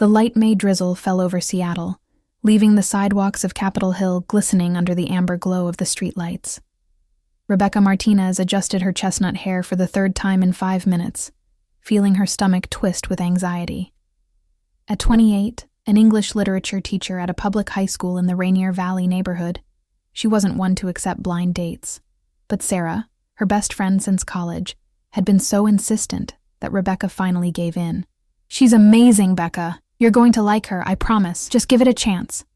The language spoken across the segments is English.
The light May drizzle fell over Seattle, leaving the sidewalks of Capitol Hill glistening under the amber glow of the streetlights. Rebecca Martinez adjusted her chestnut hair for the third time in 5 minutes, feeling her stomach twist with anxiety. At 28, an English literature teacher at a public high school in the Rainier Valley neighborhood, she wasn't one to accept blind dates. But Sarah, her best friend since college, had been so insistent that Rebecca finally gave in. "She's amazing, Becca. You're going to like her, I promise. Just give it a chance,"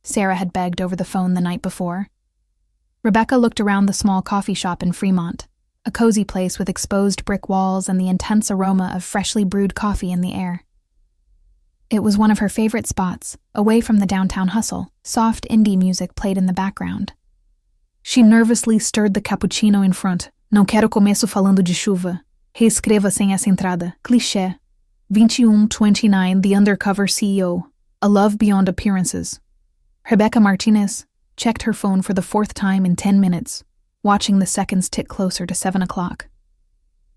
Sarah had begged over the phone the night before. Rebecca looked around the small coffee shop in Fremont, a cozy place with exposed brick walls and the intense aroma of freshly brewed coffee in the air. It was one of her favorite spots, away from the downtown hustle. Soft indie music played in the background. She nervously stirred the cappuccino in front. "Não quero começo falando de chuva. Reescreva sem essa entrada. Clichê. 2129, The Undercover CEO. A Love Beyond Appearances." Rebecca Martinez checked her phone for the 4th time in 10 minutes, watching the seconds tick closer to 7 o'clock.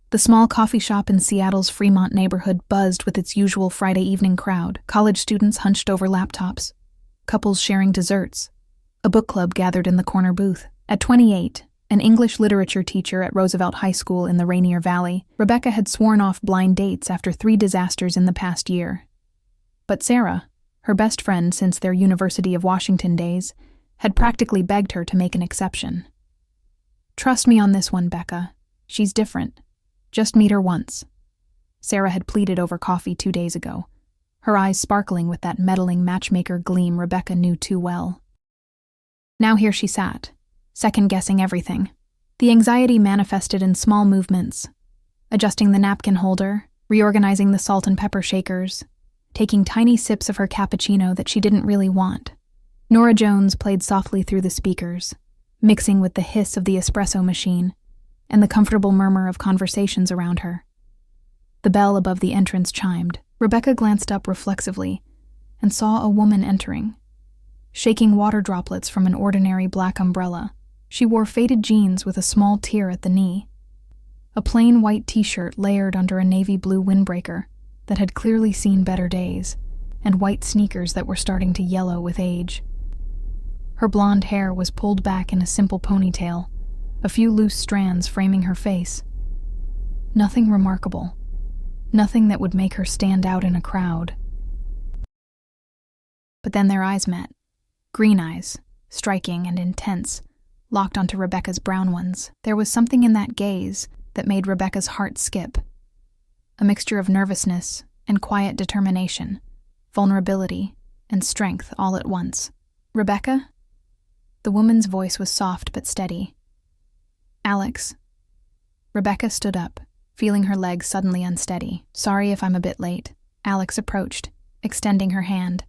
The small coffee shop in Seattle's Fremont neighborhood buzzed with its usual Friday evening crowd, college students hunched over laptops, couples sharing desserts, a book club gathered in the corner booth. At 28, an English literature teacher at Roosevelt High School in the Rainier Valley, Rebecca had sworn off blind dates after 3 disasters in the past year. But Sarah, her best friend since their University of Washington days, had practically begged her to make an exception. "Trust me on this one, Becca. She's different. Just meet her once," Sarah had pleaded over coffee 2 days ago, her eyes sparkling with that meddling matchmaker gleam Rebecca knew too well. Now here she sat, second-guessing everything. The anxiety manifested in small movements, adjusting the napkin holder, reorganizing the salt and pepper shakers, taking tiny sips of her cappuccino that she didn't really want. Norah Jones played softly through the speakers, mixing with the hiss of the espresso machine and the comfortable murmur of conversations around her. The bell above the entrance chimed. Rebecca glanced up reflexively and saw a woman entering, shaking water droplets from an ordinary black umbrella. She wore faded jeans with a small tear at the knee, a plain white t-shirt layered under a navy blue windbreaker that had clearly seen better days, and white sneakers that were starting to yellow with age. Her blonde hair was pulled back in a simple ponytail, a few loose strands framing her face. Nothing remarkable, nothing that would make her stand out in a crowd. But then their eyes met, green eyes, striking and intense, locked onto Rebecca's brown ones. There was something in that gaze that made Rebecca's heart skip, a mixture of nervousness and quiet determination, vulnerability and strength all at once. "Rebecca?" The woman's voice was soft but steady. "Alex." Rebecca stood up, feeling her legs suddenly unsteady. "Sorry if I'm a bit late." Alex approached, extending her hand.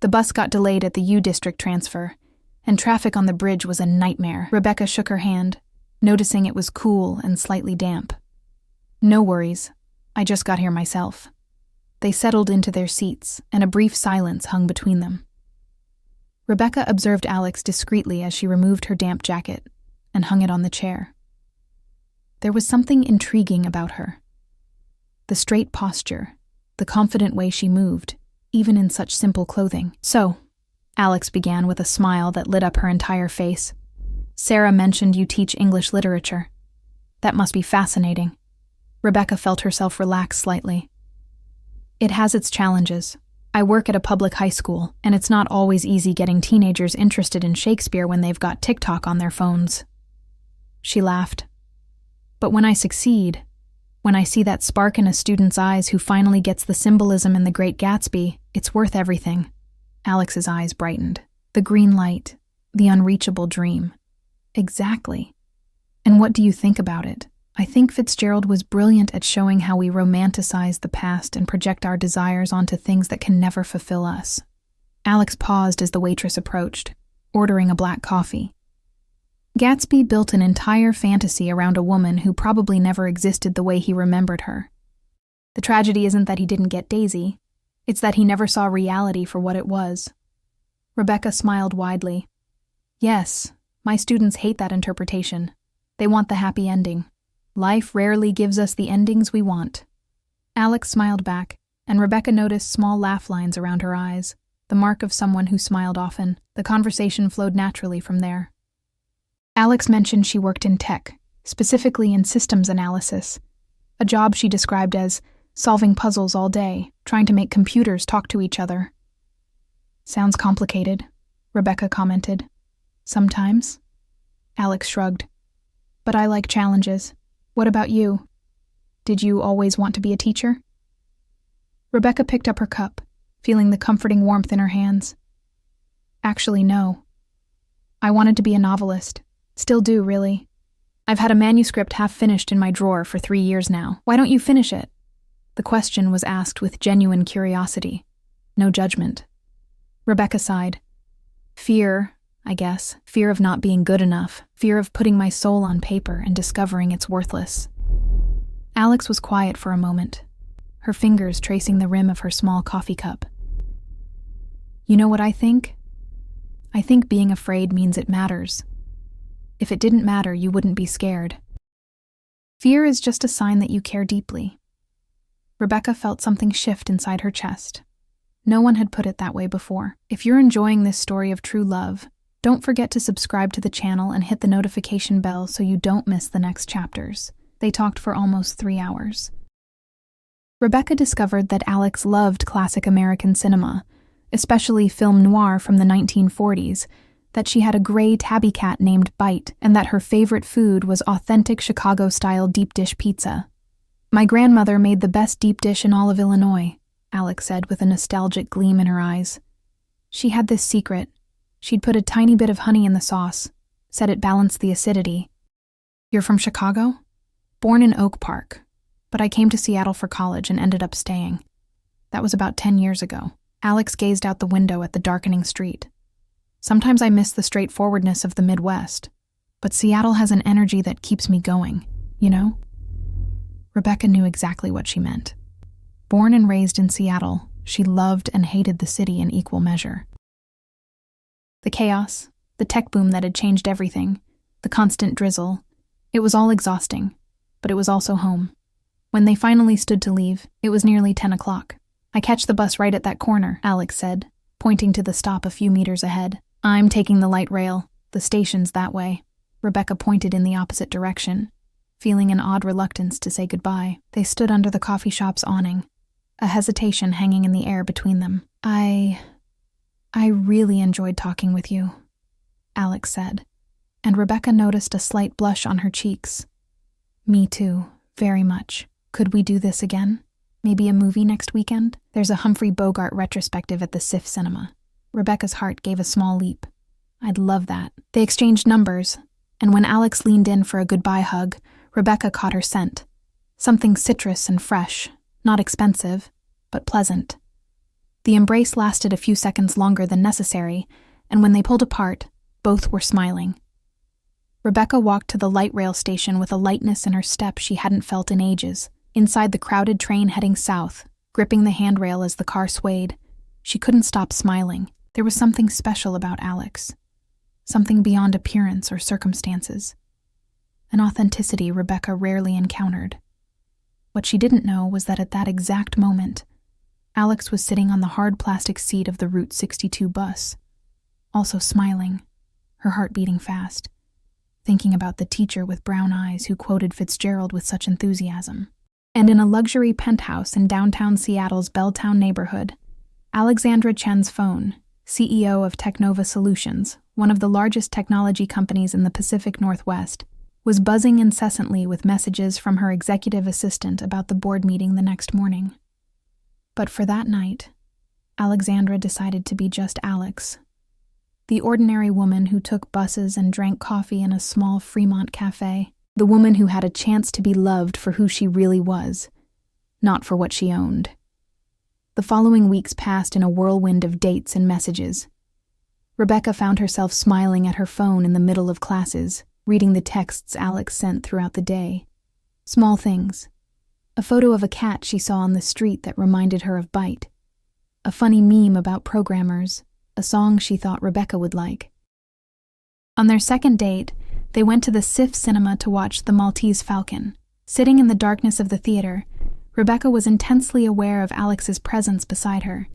"The bus got delayed at the U District transfer, and traffic on the bridge was a nightmare." Rebecca shook her hand, noticing it was cool and slightly damp. "No worries. I just got here myself." They settled into their seats, and a brief silence hung between them. Rebecca observed Alex discreetly as she removed her damp jacket and hung it on the chair. There was something intriguing about her. The straight posture, the confident way she moved, even in such simple clothing. "So," Alex began with a smile that lit up her entire face, "Sarah mentioned you teach English literature. That must be fascinating." Rebecca felt herself relax slightly. "It has its challenges. I work at a public high school, and it's not always easy getting teenagers interested in Shakespeare when they've got TikTok on their phones." She laughed. "But when I succeed, when I see that spark in a student's eyes who finally gets the symbolism in The Great Gatsby, it's worth everything." Alex's eyes brightened. "The green light, the unreachable dream." "Exactly. And what do you think about it?" "I think Fitzgerald was brilliant at showing how we romanticize the past and project our desires onto things that can never fulfill us." Alex paused as the waitress approached, ordering a black coffee. Gatsby built an entire fantasy around a woman who probably never existed the way he remembered her. The tragedy isn't that he didn't get Daisy, it's that he never saw reality for what it was. Rebecca smiled widely. "Yes, my students hate that interpretation. They want the happy ending. Life rarely gives us the endings we want." Alex smiled back, and Rebecca noticed small laugh lines around her eyes, the mark of someone who smiled often. The conversation flowed naturally from there. Alex mentioned she worked in tech, specifically in systems analysis, a job she described as solving puzzles all day, trying to make computers talk to each other. "Sounds complicated," Rebecca commented. "Sometimes." Alex shrugged. "But I like challenges. What about you? Did you always want to be a teacher?" Rebecca picked up her cup, feeling the comforting warmth in her hands. "Actually, no. I wanted to be a novelist. Still do, really. I've had a manuscript half finished in my drawer for 3 years now. Why don't you finish it?" The question was asked with genuine curiosity. No judgment. Rebecca sighed. "Fear, I guess. Fear of not being good enough. Fear of putting my soul on paper and discovering it's worthless." Alex was quiet for a moment, her fingers tracing the rim of her small coffee cup. "You know what I think? I think being afraid means it matters. If it didn't matter, you wouldn't be scared. Fear is just a sign that you care deeply." Rebecca felt something shift inside her chest. No one had put it that way before. If you're enjoying this story of true love, don't forget to subscribe to the channel and hit the notification bell so you don't miss the next chapters. They talked for almost 3 hours. Rebecca discovered that Alex loved classic American cinema, especially film noir from the 1940s, that she had a gray tabby cat named Bite, and that her favorite food was authentic Chicago-style deep dish pizza. "My grandmother made the best deep dish in all of Illinois," Alex said with a nostalgic gleam in her eyes. "She had this secret. She'd put a tiny bit of honey in the sauce, said it balanced the acidity." "You're from Chicago?" "Born in Oak Park, but I came to Seattle for college and ended up staying. That was about 10 years ago." Alex gazed out the window at the darkening street. "Sometimes I miss the straightforwardness of the Midwest, but Seattle has an energy that keeps me going, you know?" Rebecca knew exactly what she meant. Born and raised in Seattle, she loved and hated the city in equal measure. The chaos, the tech boom that had changed everything, the constant drizzle, it was all exhausting, but it was also home. When they finally stood to leave, it was nearly 10 o'clock. "I catch the bus right at that corner," Alex said, pointing to the stop a few meters ahead. "I'm taking the light rail. The station's that way." Rebecca pointed in the opposite direction, feeling an odd reluctance to say goodbye. They stood under the coffee shop's awning, a hesitation hanging in the air between them. I really enjoyed talking with you," Alex said, and Rebecca noticed a slight blush on her cheeks. "Me too, very much. Could we do this again? Maybe a movie next weekend? There's a Humphrey Bogart retrospective at the SIFF Cinema." Rebecca's heart gave a small leap. "I'd love that." They exchanged numbers, and when Alex leaned in for a goodbye hug, Rebecca caught her scent. Something citrus and fresh, not expensive, but pleasant. The embrace lasted a few seconds longer than necessary, and when they pulled apart, both were smiling. Rebecca walked to the light rail station with a lightness in her step she hadn't felt in ages. Inside the crowded train heading south, gripping the handrail as the car swayed, she couldn't stop smiling. There was something special about Alex. Something beyond appearance or circumstances. An authenticity Rebecca rarely encountered. What she didn't know was that at that exact moment, Alex was sitting on the hard plastic seat of the Route 62 bus, also smiling, her heart beating fast, thinking about the teacher with brown eyes who quoted Fitzgerald with such enthusiasm. And in a luxury penthouse in downtown Seattle's Belltown neighborhood, Alexandra Chen's phone, CEO of Technova Solutions, one of the largest technology companies in the Pacific Northwest, was buzzing incessantly with messages from her executive assistant about the board meeting the next morning. But for that night, Alexandra decided to be just Alex, the ordinary woman who took buses and drank coffee in a small Fremont cafe, the woman who had a chance to be loved for who she really was, not for what she owned. The following weeks passed in a whirlwind of dates and messages. Rebecca found herself smiling at her phone in the middle of classes, reading the texts Alex sent throughout the day. Small things. A photo of a cat she saw on the street that reminded her of Bite. A funny meme about programmers, a song she thought Rebecca would like. On their second date, they went to the SIFF Cinema to watch The Maltese Falcon. Sitting in the darkness of the theater, Rebecca was intensely aware of Alex's presence beside her.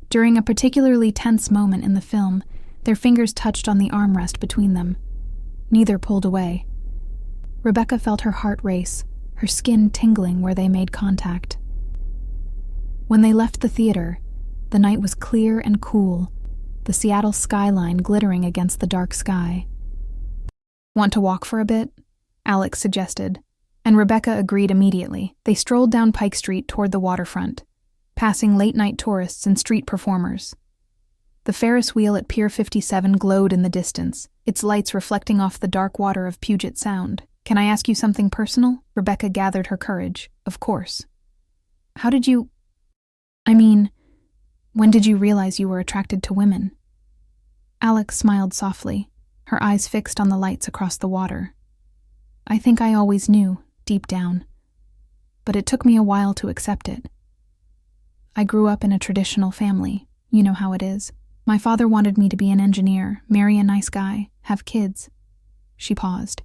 During a particularly tense moment in the film, their fingers touched on the armrest between them. Neither pulled away. Rebecca felt her heart race, her skin tingling where they made contact. When they left the theater, the night was clear and cool, the Seattle skyline glittering against the dark sky. "Want to walk for a bit?" Alex suggested, and Rebecca agreed immediately. They strolled down Pike Street toward the waterfront, passing late-night tourists and street performers. The Ferris wheel at Pier 57 glowed in the distance, its lights reflecting off the dark water of Puget Sound. "Can I ask you something personal?" Rebecca gathered her courage. "Of course." "How did you... when did you realize you were attracted to women?" Alex smiled softly, her eyes fixed on the lights across the water. "I think I always knew, deep down. But it took me a while to accept it. I grew up in a traditional family. You know how it is. My father wanted me to be an engineer, marry a nice guy, have kids." She paused.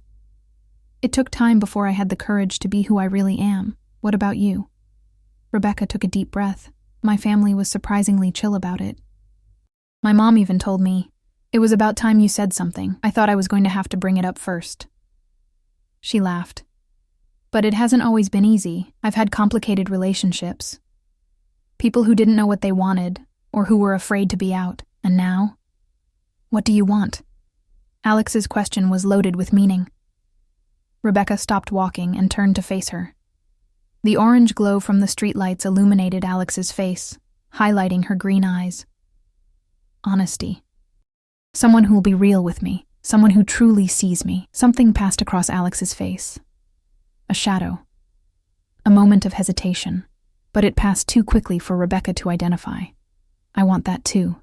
"It took time before I had the courage to be who I really am. What about you?" Rebecca took a deep breath. "My family was surprisingly chill about it. My mom even told me, 'It was about time you said something. I thought I was going to have to bring it up first.'" She laughed. "But it hasn't always been easy. I've had complicated relationships. People who didn't know what they wanted, or who were afraid to be out. And now? What do you want?" Alex's question was loaded with meaning. Rebecca stopped walking and turned to face her. The orange glow from the streetlights illuminated Alex's face, highlighting her green eyes. "Honesty. Someone who will be real with me. Someone who truly sees me." Something passed across Alex's face. A shadow. A moment of hesitation. But it passed too quickly for Rebecca to identify. "I want that too,"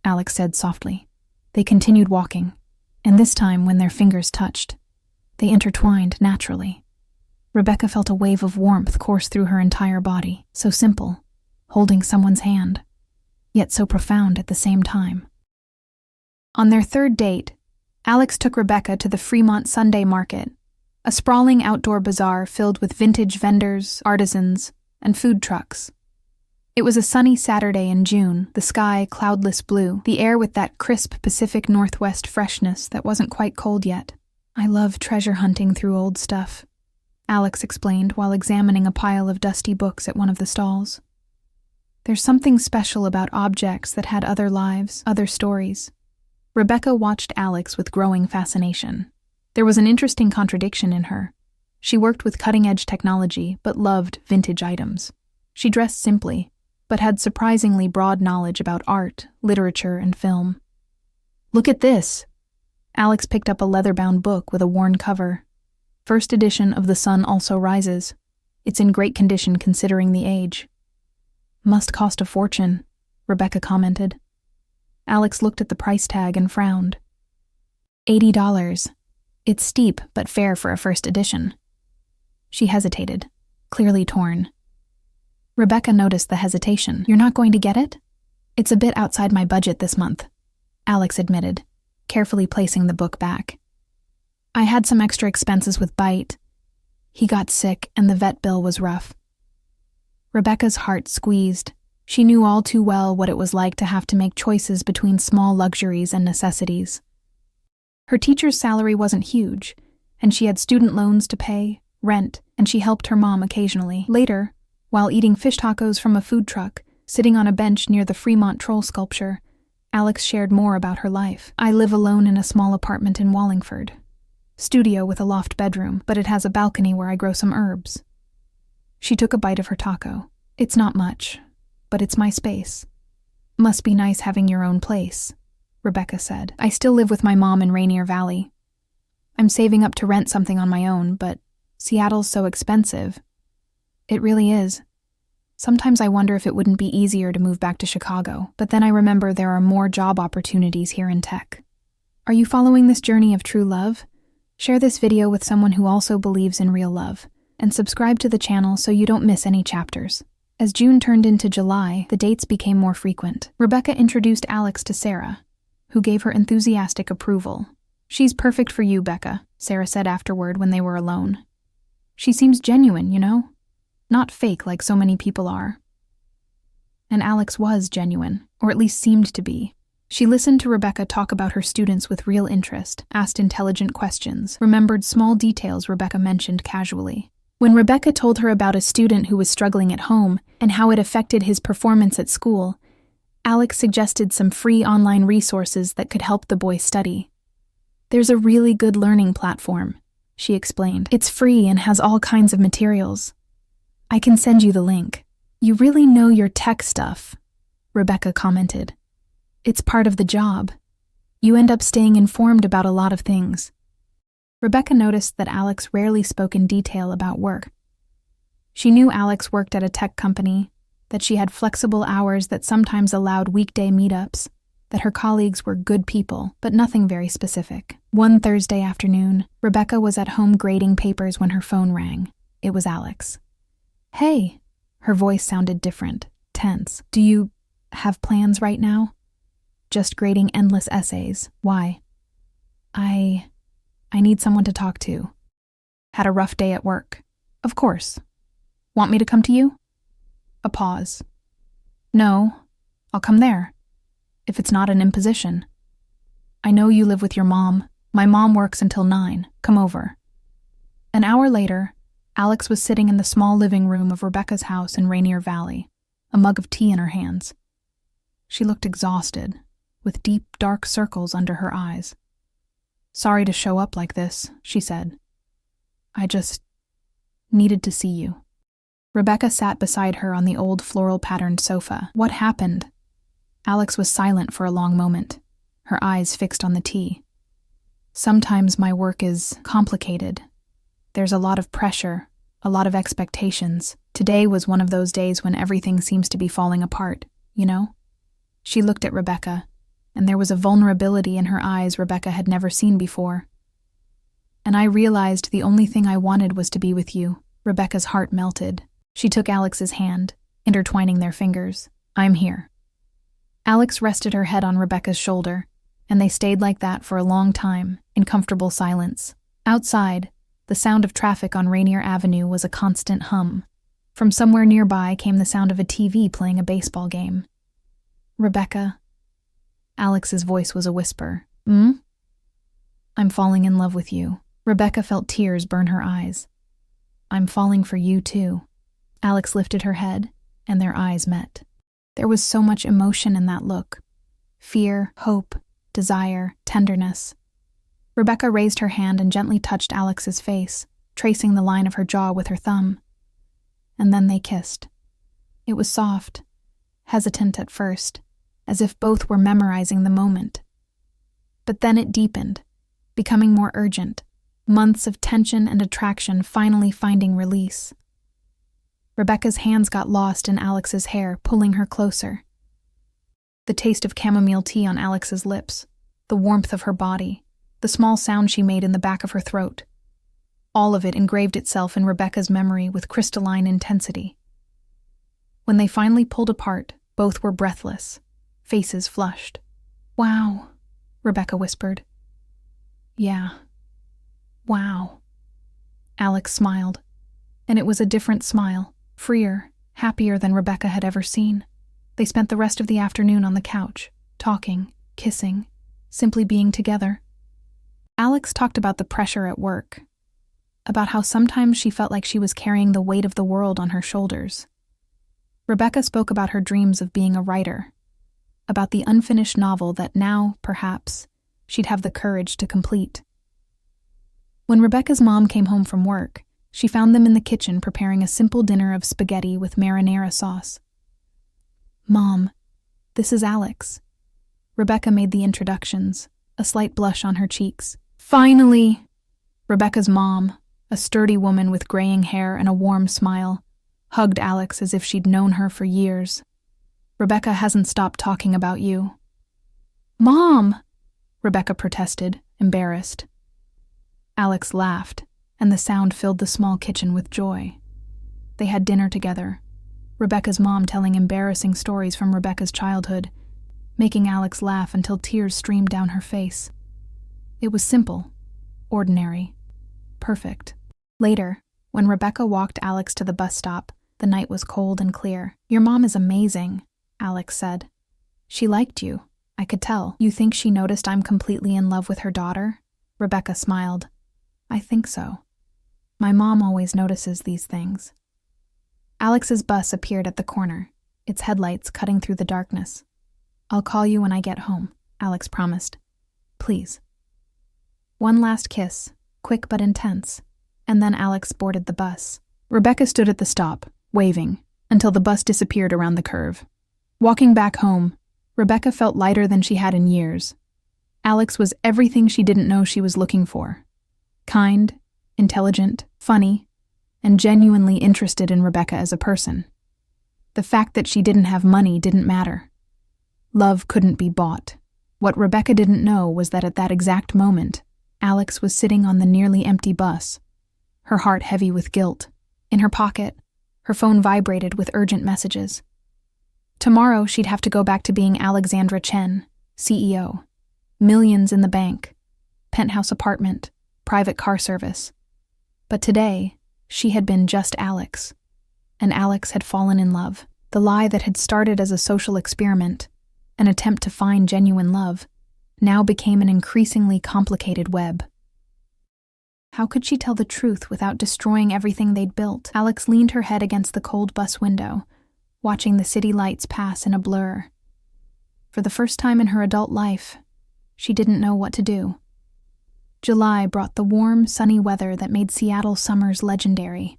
Alex said softly. They continued walking, and this time when their fingers touched, they intertwined naturally. Rebecca felt a wave of warmth course through her entire body, so simple, holding someone's hand, yet so profound at the same time. On their third date, Alex took Rebecca to the Fremont Sunday Market, a sprawling outdoor bazaar filled with vintage vendors, artisans, and food trucks. It was a sunny Saturday in June, the sky cloudless blue, the air with that crisp Pacific Northwest freshness that wasn't quite cold yet. "I love treasure hunting through old stuff," Alex explained while examining a pile of dusty books at one of the stalls. "There's something special about objects that had other lives, other stories." Rebecca watched Alex with growing fascination. There was an interesting contradiction in her. She worked with cutting-edge technology, but loved vintage items. She dressed simply, but had surprisingly broad knowledge about art, literature, and film. "Look at this!" Alex picked up a leather-bound book with a worn cover. First edition of The Sun Also Rises. It's in great condition considering the age. "Must cost a fortune," Rebecca commented. Alex looked at the price tag and frowned. $80. It's steep, but fair for a first edition. She hesitated, clearly torn. Rebecca noticed the hesitation. "You're not going to get it?" "It's a bit outside my budget this month," Alex admitted, carefully placing the book back. "I had some extra expenses with Bite. He got sick and the vet bill was rough." Rebecca's heart squeezed. She knew all too well what it was like to have to make choices between small luxuries and necessities. Her teacher's salary wasn't huge, and she had student loans to pay, rent, and she helped her mom occasionally. Later, while eating fish tacos from a food truck, sitting on a bench near the Fremont Troll sculpture, Alex shared more about her life. "I live alone in a small apartment in Wallingford. Studio with a loft bedroom, but it has a balcony where I grow some herbs." She took a bite of her taco. "It's not much, but it's my space." "Must be nice having your own place," Rebecca said. "I still live with my mom in Rainier Valley. I'm saving up to rent something on my own, but Seattle's so expensive." "It really is. Sometimes I wonder if it wouldn't be easier to move back to Chicago, but then I remember there are more job opportunities here in tech." Are you following this journey of true love? Share this video with someone who also believes in real love, and subscribe to the channel so you don't miss any chapters. As June turned into July, the dates became more frequent. Rebecca introduced Alex to Sarah, who gave her enthusiastic approval. "She's perfect for you, Becca," Sarah said afterward when they were alone. "She seems genuine, you know? not fake like so many people are. And Alex was genuine, or at least seemed to be. She listened to Rebecca talk about her students with real interest, asked intelligent questions, remembered small details Rebecca mentioned casually. When Rebecca told her about a student who was struggling at home and how it affected his performance at school, Alex suggested some free online resources that could help the boy study. "There's a really good learning platform," she explained. "It's free and has all kinds of materials. I can send you the link." "You really know your tech stuff," Rebecca commented. "It's part of the job. You end up staying informed about a lot of things." Rebecca noticed that Alex rarely spoke in detail about work. She knew Alex worked at a tech company, that she had flexible hours that sometimes allowed weekday meetups, that her colleagues were good people, but nothing very specific. One Thursday afternoon, Rebecca was at home grading papers when her phone rang. It was Alex. "Hey." Her voice sounded different, tense. "Do you have plans right now?" "Just grading endless essays. Why?" I need someone to talk to. Had a rough day at work." "Of course. Want me to come to you?" A pause. "No, I'll come there. If it's not an imposition. I know you live with your mom. My mom works until 9. Come over." An hour later, Alex was sitting in the small living room of Rebecca's house in Rainier Valley, a mug of tea in her hands. She looked exhausted, with deep, dark circles under her eyes. "Sorry to show up like this," she said. "I just needed to see you." Rebecca sat beside her on the old floral-patterned sofa. "What happened?" Alex was silent for a long moment, her eyes fixed on the tea. "Sometimes my work is complicated. There's a lot of pressure, a lot of expectations. Today was one of those days when everything seems to be falling apart, you know?" She looked at Rebecca, and there was a vulnerability in her eyes Rebecca had never seen before. "And I realized the only thing I wanted was to be with you." Rebecca's heart melted. She took Alex's hand, intertwining their fingers. "I'm here." Alex rested her head on Rebecca's shoulder, and they stayed like that for a long time, in comfortable silence. Outside, the sound of traffic on Rainier Avenue was a constant hum. From somewhere nearby came the sound of a TV playing a baseball game. "Rebecca," Alex's voice was a whisper. "I'm falling in love with you." Rebecca felt tears burn her eyes. "I'm falling for you too." Alex lifted her head, and their eyes met. There was so much emotion in that look. Fear, hope, desire, tenderness. Rebecca raised her hand and gently touched Alex's face, tracing the line of her jaw with her thumb. And then they kissed. It was soft, hesitant at first, as if both were memorizing the moment. But then it deepened, becoming more urgent, months of tension and attraction finally finding release. Rebecca's hands got lost in Alex's hair, pulling her closer. The taste of chamomile tea on Alex's lips, the warmth of her body, the small sound she made in the back of her throat. All of it engraved itself in Rebecca's memory with crystalline intensity. When they finally pulled apart, both were breathless, faces flushed. "Wow," Rebecca whispered. "Yeah. Wow." Alex smiled, and it was a different smile, freer, happier than Rebecca had ever seen. They spent the rest of the afternoon on the couch, talking, kissing, simply being together. Alex talked about the pressure at work, about how sometimes she felt like she was carrying the weight of the world on her shoulders. Rebecca spoke about her dreams of being a writer, about the unfinished novel that now, perhaps, she'd have the courage to complete. When Rebecca's mom came home from work, she found them in the kitchen preparing a simple dinner of spaghetti with marinara sauce. "Mom, this is Alex." Rebecca made the introductions, a slight blush on her cheeks. "Finally!" Rebecca's mom, a sturdy woman with graying hair and a warm smile, hugged Alex as if she'd known her for years. "Rebecca hasn't stopped talking about you." "Mom!" Rebecca protested, embarrassed. Alex laughed, and the sound filled the small kitchen with joy. They had dinner together, Rebecca's mom telling embarrassing stories from Rebecca's childhood, making Alex laugh until tears streamed down her face. It was simple, ordinary, perfect. Later, when Rebecca walked Alex to the bus stop, The night was cold and clear. "Your mom is amazing," Alex said. "She liked you. I could tell." "You think she noticed I'm completely in love with her daughter?" Rebecca smiled. "I think so. My mom always notices these things." Alex's bus appeared at the corner, its headlights cutting through the darkness. "I'll call you when I get home," Alex promised. "Please." One last kiss, quick but intense, and then Alex boarded the bus. Rebecca stood at the stop, waving, until the bus disappeared around the curve. Walking back home, Rebecca felt lighter than she had in years. Alex was everything she didn't know she was looking for. Kind, intelligent, funny, and genuinely interested in Rebecca as a person. The fact that she didn't have money didn't matter. Love couldn't be bought. What Rebecca didn't know was that at that exact moment, Alex was sitting on the nearly empty bus, her heart heavy with guilt. In her pocket, her phone vibrated with urgent messages. Tomorrow she'd have to go back to being Alexandra Chen, CEO. Millions in the bank, penthouse apartment, private car service. But today, she had been just Alex. And Alex had fallen in love. The lie that had started as a social experiment, an attempt to find genuine love, now became an increasingly complicated web. How could she tell the truth without destroying everything they'd built? Alex leaned her head against the cold bus window, watching the city lights pass in a blur. For the first time in her adult life, she didn't know what to do. July brought the warm, sunny weather that made Seattle summers legendary.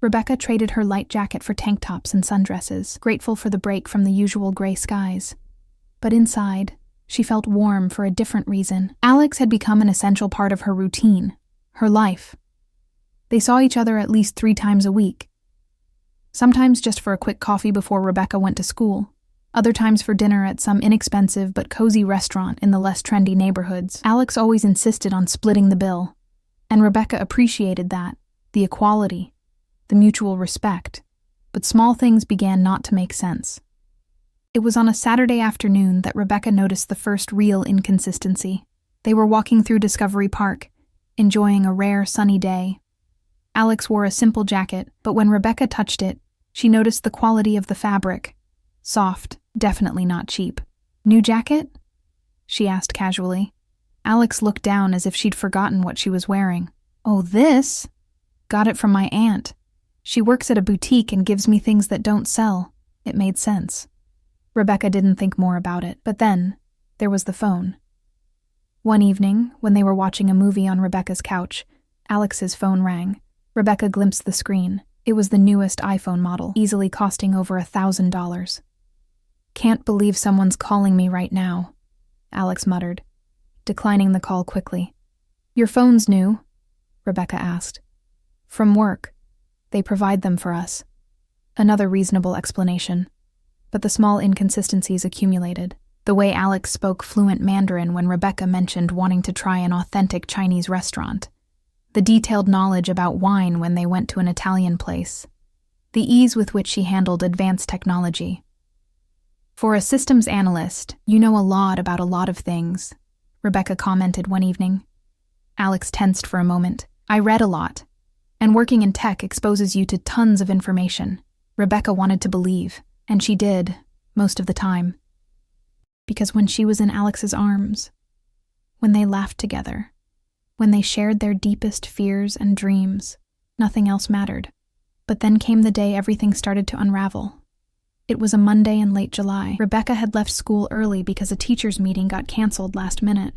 Rebecca traded her light jacket for tank tops and sundresses, grateful for the break from the usual gray skies. But inside, she felt warm for a different reason. Alex had become an essential part of her routine, her life. They saw each other at least 3 times a week. Sometimes just for a quick coffee before Rebecca went to school, other times for dinner at some inexpensive but cozy restaurant in the less trendy neighborhoods. Alex always insisted on splitting the bill, and Rebecca appreciated that, the equality, the mutual respect, but small things began not to make sense. It was on a Saturday afternoon that Rebecca noticed the first real inconsistency. They were walking through Discovery Park, enjoying a rare sunny day. Alex wore a simple jacket, but when Rebecca touched it, she noticed the quality of the fabric. Soft, definitely not cheap. "New jacket?" she asked casually. Alex looked down as if she'd forgotten what she was wearing. "Oh, this? Got it from my aunt. She works at a boutique and gives me things that don't sell." It made sense. Rebecca didn't think more about it, but then there was the phone. One evening, when they were watching a movie on Rebecca's couch, Alex's phone rang. Rebecca glimpsed the screen. It was the newest iPhone model, easily costing over $1,000. "Can't believe someone's calling me right now," Alex muttered, declining the call quickly. "Your phone's new?" Rebecca asked. "From work. They provide them for us." Another reasonable explanation. But the small inconsistencies accumulated. The way Alex spoke fluent Mandarin when Rebecca mentioned wanting to try an authentic Chinese restaurant. The detailed knowledge about wine when they went to an Italian place. The ease with which she handled advanced technology. "For a systems analyst, you know a lot about a lot of things," Rebecca commented one evening. Alex tensed for a moment. "I read a lot, and working in tech exposes you to tons of information." Rebecca wanted to believe, and she did, most of the time. Because when she was in Alex's arms, when they laughed together, when they shared their deepest fears and dreams, nothing else mattered. But then came the day everything started to unravel. It was a Monday in late July. Rebecca had left school early because a teachers' meeting got canceled last minute.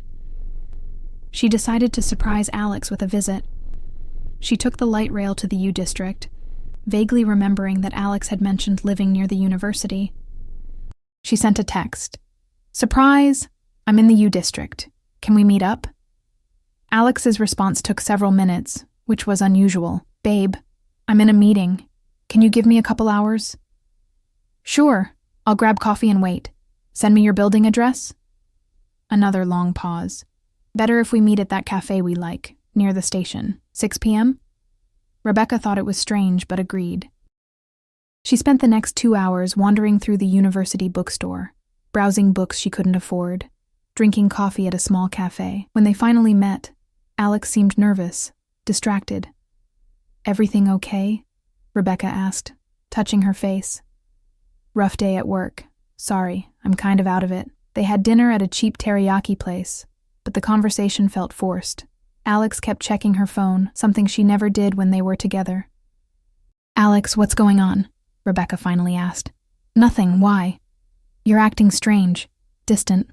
She decided to surprise Alex with a visit. She took the light rail to the U District, vaguely remembering that Alex had mentioned living near the university. She sent a text. "Surprise! I'm in the U District. Can we meet up?" Alex's response took several minutes, which was unusual. "Babe, I'm in a meeting. Can you give me a couple hours?" "Sure. I'll grab coffee and wait. Send me your building address?" Another long pause. "Better if we meet at that cafe we like, near the station. 6 p.m.? Rebecca thought it was strange, but agreed. She spent the next 2 hours wandering through the university bookstore, browsing books she couldn't afford, drinking coffee at a small cafe. When they finally met, Alex seemed nervous, distracted. "Everything okay?" Rebecca asked. touching her face. Rough day at work. Sorry, I'm kind of out of it. They had dinner at a cheap teriyaki place, but the conversation felt forced. Alex kept checking her phone, something she never did when they were together. Alex, what's going on? Rebecca finally asked. Nothing, why? You're acting strange, distant.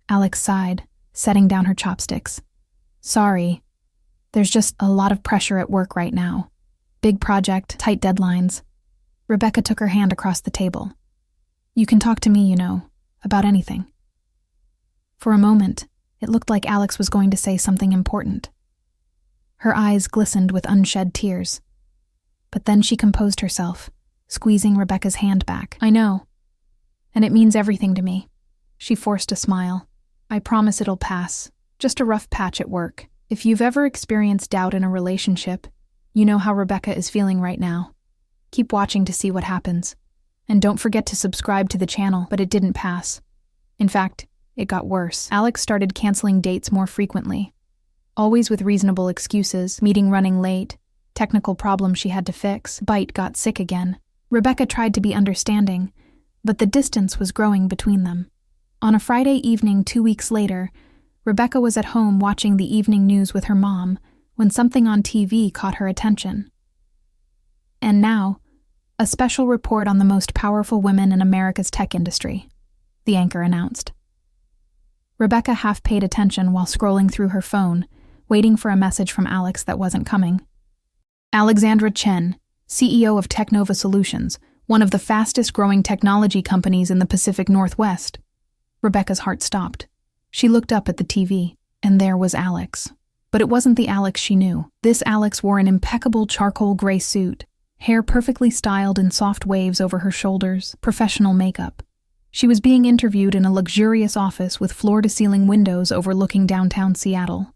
Alex sighed, setting down her chopsticks. Sorry. There's just a lot of pressure at work right now. Big project, tight deadlines. Rebecca took her hand across the table. You can talk to me, about anything. For a moment, it looked like Alex was going to say something important. Her eyes glistened with unshed tears. But then she composed herself, squeezing Rebecca's hand back. I know. And it means everything to me. She forced a smile. I promise it'll pass. Just a rough patch at work. If you've ever experienced doubt in a relationship, you know how Rebecca is feeling right now. Keep watching to see what happens. And don't forget to subscribe to the channel, but it didn't pass. In fact, it got worse. Alex started canceling dates more frequently. Always with reasonable excuses, meeting running late, technical problems she had to fix. Bite got sick again. Rebecca tried to be understanding, but the distance was growing between them. On a Friday evening 2 weeks later, Rebecca was at home watching the evening news with her mom when something on TV caught her attention. And now, a special report on the most powerful women in America's tech industry, the anchor announced. Rebecca half paid attention while scrolling through her phone, waiting for a message from Alex that wasn't coming. Alexandra Chen, CEO of Teknova Solutions, one of the fastest-growing technology companies in the Pacific Northwest. Rebecca's heart stopped. She looked up at the TV, and there was Alex. But it wasn't the Alex she knew. This Alex wore an impeccable charcoal gray suit, hair perfectly styled in soft waves over her shoulders, professional makeup. She was being interviewed in a luxurious office with floor-to-ceiling windows overlooking downtown Seattle.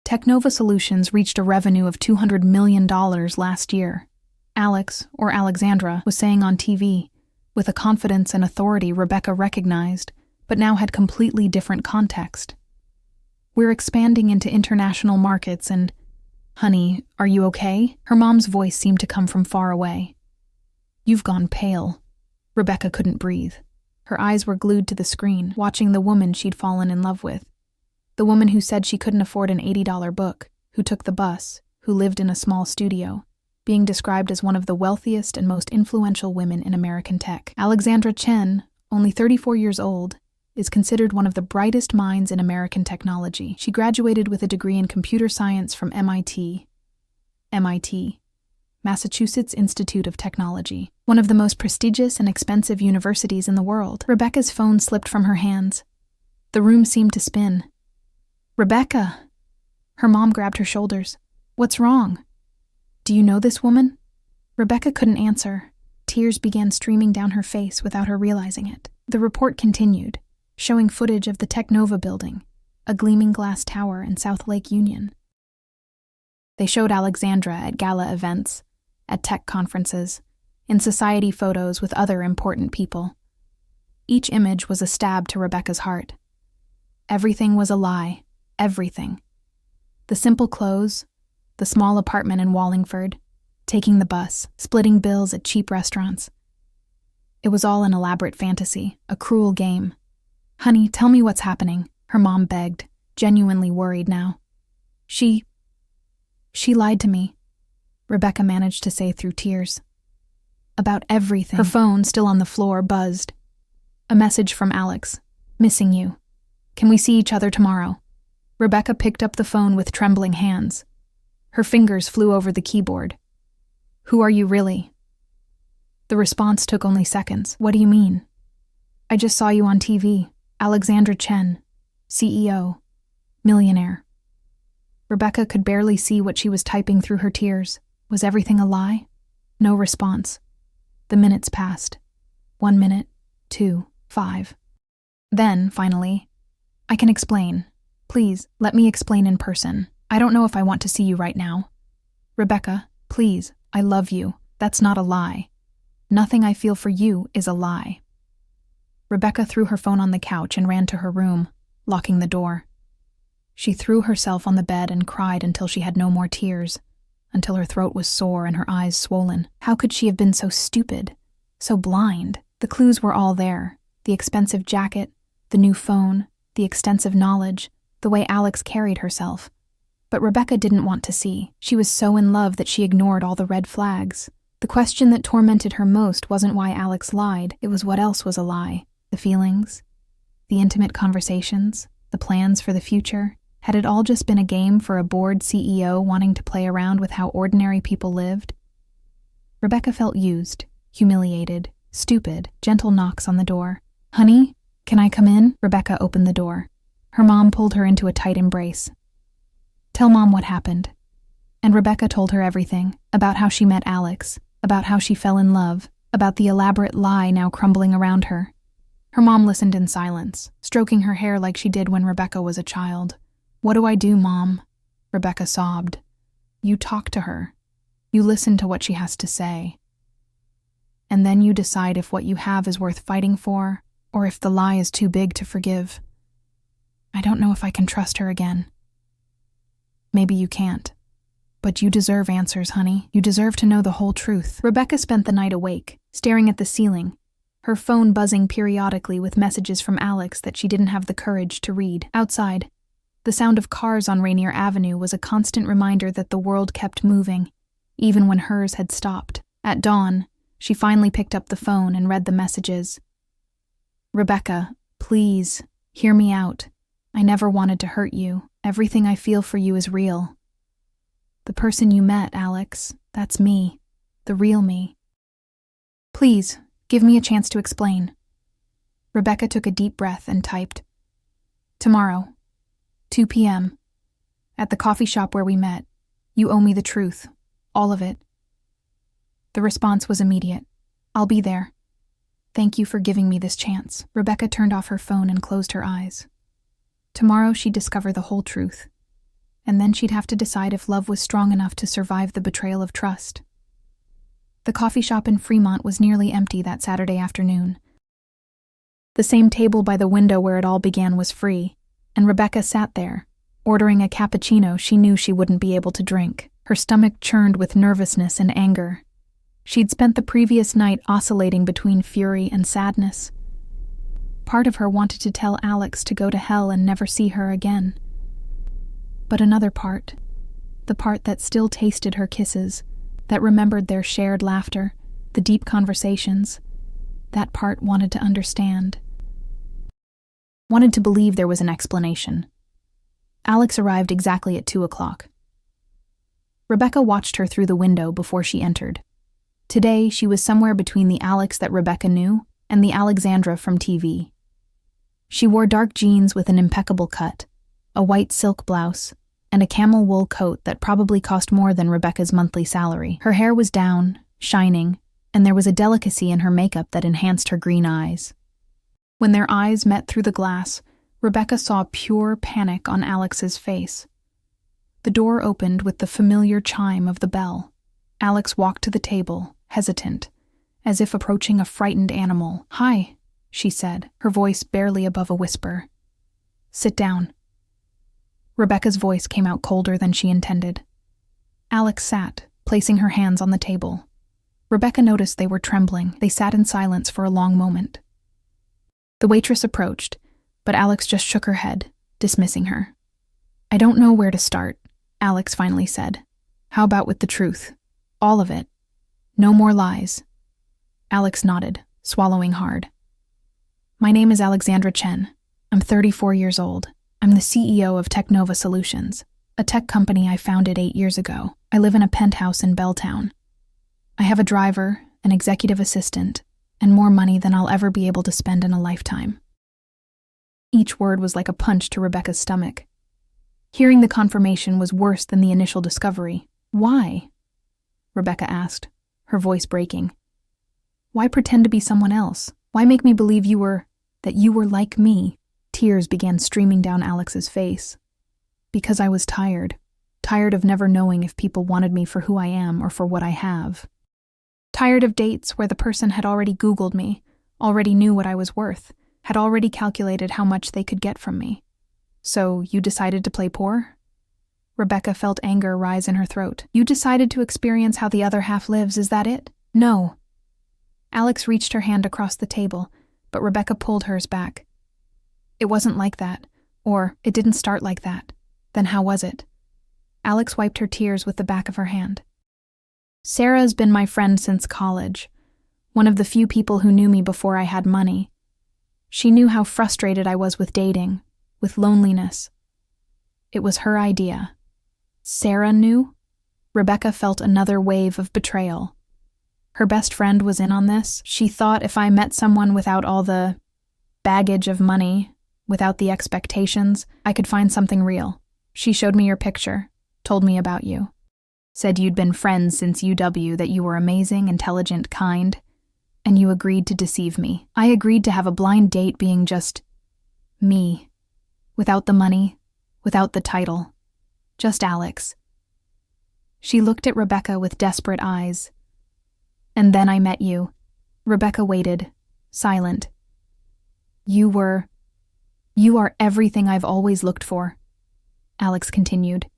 Teknova Solutions reached a revenue of $200 million last year. Alex, or Alexandra, was saying on TV, with a confidence and authority Rebecca recognized, but now had completely different context. We're expanding into international markets and, honey, are you okay? Her mom's voice seemed to come from far away. You've gone pale. Rebecca couldn't breathe. Her eyes were glued to the screen, watching the woman she'd fallen in love with. The woman who said she couldn't afford an $80 book, who took the bus, who lived in a small studio, being described as one of the wealthiest and most influential women in American tech. Alexandra Chen, only 34 years old, is considered one of the brightest minds in American technology. She graduated with a degree in computer science from MIT, Massachusetts Institute of Technology, one of the most prestigious and expensive universities in the world. Rebecca's phone slipped from her hands. The room seemed to spin. Rebecca! Her mom grabbed her shoulders. What's wrong? Do you know this woman? Rebecca couldn't answer. Tears began streaming down her face without her realizing it. The report continued, showing footage of the Teknova building, a gleaming glass tower in South Lake Union. They showed Alexandra at gala events, at tech conferences, in society photos with other important people. Each image was a stab to Rebecca's heart. Everything was a lie, everything. The simple clothes, the small apartment in Wallingford, taking the bus, splitting bills at cheap restaurants. It was all an elaborate fantasy, a cruel game. Honey, tell me what's happening, her mom begged, genuinely worried now. She lied to me, Rebecca managed to say through tears. About everything. Her phone, still on the floor, buzzed. A message from Alex. Missing you. Can we see each other tomorrow? Rebecca picked up the phone with trembling hands. Her fingers flew over the keyboard. Who are you really? The response took only seconds. What do you mean? I just saw you on TV. Alexandra Chen, CEO, millionaire. Rebecca could barely see what she was typing through her tears. Was everything a lie? No response. The minutes passed. 1 minute, 2, 5. Then, finally, I can explain. Please, let me explain in person. I don't know if I want to see you right now. Rebecca, please, I love you. That's not a lie. Nothing I feel for you is a lie. Rebecca threw her phone on the couch and ran to her room, locking the door. She threw herself on the bed and cried until she had no more tears, until her throat was sore and her eyes swollen. How could she have been so stupid, so blind? The clues were all there. The expensive jacket, the new phone, the extensive knowledge, the way Alex carried herself. But Rebecca didn't want to see. She was so in love that she ignored all the red flags. The question that tormented her most wasn't why Alex lied, it was what else was a lie. The feelings, the intimate conversations, the plans for the future. Had it all just been a game for a bored CEO wanting to play around with how ordinary people lived? Rebecca felt used, humiliated, stupid. Gentle knocks on the door. "Honey, can I come in?" Rebecca opened the door. Her mom pulled her into a tight embrace. "Tell Mom what happened." And Rebecca told her everything, about how she met Alex, about how she fell in love, about the elaborate lie now crumbling around her. Her mom listened in silence, stroking her hair like she did when Rebecca was a child. "What do I do, Mom?" Rebecca sobbed. "You talk to her. You listen to what she has to say. And then you decide if what you have is worth fighting for, or if the lie is too big to forgive. I don't know if I can trust her again." "Maybe you can't. But you deserve answers, honey. You deserve to know the whole truth." Rebecca spent the night awake, staring at the ceiling, her phone buzzing periodically with messages from Alex that she didn't have the courage to read. Outside, the sound of cars on Rainier Avenue was a constant reminder that the world kept moving, even when hers had stopped. At dawn, she finally picked up the phone and read the messages. "Rebecca, please, hear me out. I never wanted to hurt you. Everything I feel for you is real. The person you met, Alex, that's me, the real me. Please, give me a chance to explain." Rebecca took a deep breath and typed, "Tomorrow, 2 p.m., at the coffee shop where we met. You owe me the truth, all of it." The response was immediate. "I'll be there. Thank you for giving me this chance." Rebecca turned off her phone and closed her eyes. Tomorrow she'd discover the whole truth, and then she'd have to decide if love was strong enough to survive the betrayal of trust. The coffee shop in Fremont was nearly empty that Saturday afternoon. The same table by the window where it all began was free, and Rebecca sat there, ordering a cappuccino she knew she wouldn't be able to drink. Her stomach churned with nervousness and anger. She'd spent the previous night oscillating between fury and sadness. Part of her wanted to tell Alex to go to hell and never see her again. But another part, the part that still tasted her kisses, that remembered their shared laughter, the deep conversations, that part wanted to understand. Wanted to believe there was an explanation. Alex arrived exactly at 2 o'clock. Rebecca watched her through the window before she entered. Today, she was somewhere between the Alex that Rebecca knew and the Alexandra from TV. She wore dark jeans with an impeccable cut, a white silk blouse, and a camel wool coat that probably cost more than Rebecca's monthly salary. Her hair was down, shining, and there was a delicacy in her makeup that enhanced her green eyes. When their eyes met through the glass, Rebecca saw pure panic on Alex's face. The door opened with the familiar chime of the bell. Alex walked to the table, hesitant, as if approaching a frightened animal. "Hi," she said, her voice barely above a whisper. "Sit down." Rebecca's voice came out colder than she intended. Alex sat, placing her hands on the table. Rebecca noticed they were trembling. They sat in silence for a long moment. The waitress approached, but Alex just shook her head, dismissing her. "I don't know where to start," Alex finally said. "How about with the truth? All of it. No more lies." Alex nodded, swallowing hard. "My name is Alexandra Chen. I'm 34 years old. I'm the CEO of Technova Solutions, a tech company I founded 8 years ago. I live in a penthouse in Belltown. I have a driver, an executive assistant, and more money than I'll ever be able to spend in a lifetime." Each word was like a punch to Rebecca's stomach. Hearing the confirmation was worse than the initial discovery. "Why?" Rebecca asked, her voice breaking. "Why pretend to be someone else? Why make me believe that you were like me?" Tears began streaming down Alex's face. "Because I was tired of never knowing if people wanted me for who I am or for what I have. Tired of dates where the person had already Googled me, already knew what I was worth, had already calculated how much they could get from me. So you decided to play poor?" Rebecca felt anger rise in her throat. You decided to experience how the other half lives, is that it? No. Alex reached her hand across the table, but Rebecca pulled hers back. It wasn't like that, or it didn't start like that. Then how was it? Alex wiped her tears with the back of her hand. Sarah's been my friend since college, one of the few people who knew me before I had money. She knew how frustrated I was with dating, with loneliness. It was her idea. Sarah knew? Rebecca felt another wave of betrayal. Her best friend was in on this. She thought if I met someone without all the baggage of money, without the expectations, I could find something real. She showed me your picture, told me about you. Said you'd been friends since UW, that you were amazing, intelligent, kind, and you agreed to deceive me. I agreed to have a blind date being just me, without the money, without the title, just Alex. She looked at Rebecca with desperate eyes. And then I met you. Rebecca waited, silent. You are everything I've always looked for, Alex continued.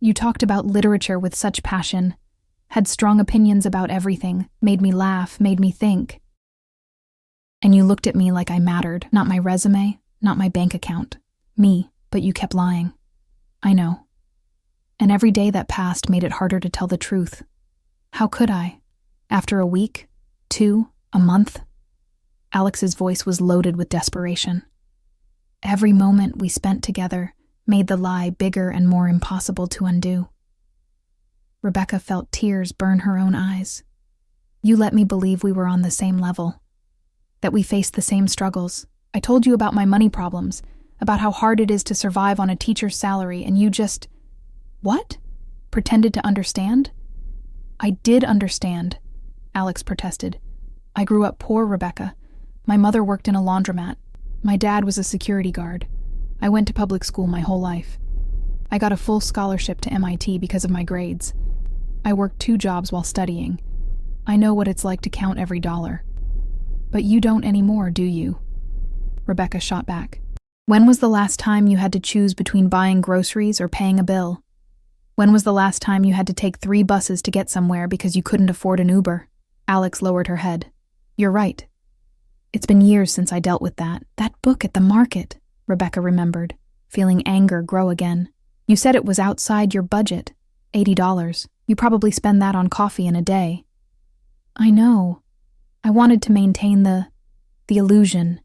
You talked about literature with such passion, had strong opinions about everything, made me laugh, made me think. And you looked at me like I mattered, not my resume, not my bank account, me, but you kept lying. I know. And every day that passed made it harder to tell the truth. How could I? After a week, 2, a month? Alex's voice was loaded with desperation. Every moment we spent together made the lie bigger and more impossible to undo. Rebecca felt tears burn her own eyes. You let me believe we were on the same level, that we faced the same struggles. I told you about my money problems, about how hard it is to survive on a teacher's salary, and you just... What? Pretended to understand? I did understand, Alex protested. I grew up poor, Rebecca. My mother worked in a laundromat. My dad was a security guard. I went to public school my whole life. I got a full scholarship to MIT because of my grades. I worked 2 jobs while studying. I know what it's like to count every dollar. But you don't anymore, do you? Rebecca shot back. When was the last time you had to choose between buying groceries or paying a bill? When was the last time you had to take 3 buses to get somewhere because you couldn't afford an Uber? Alex lowered her head. You're right. It's been years since I dealt with that. That book at the market, Rebecca remembered, feeling anger grow again. You said it was outside your budget, $80. You probably spend that on coffee in a day. I know. I wanted to maintain the illusion.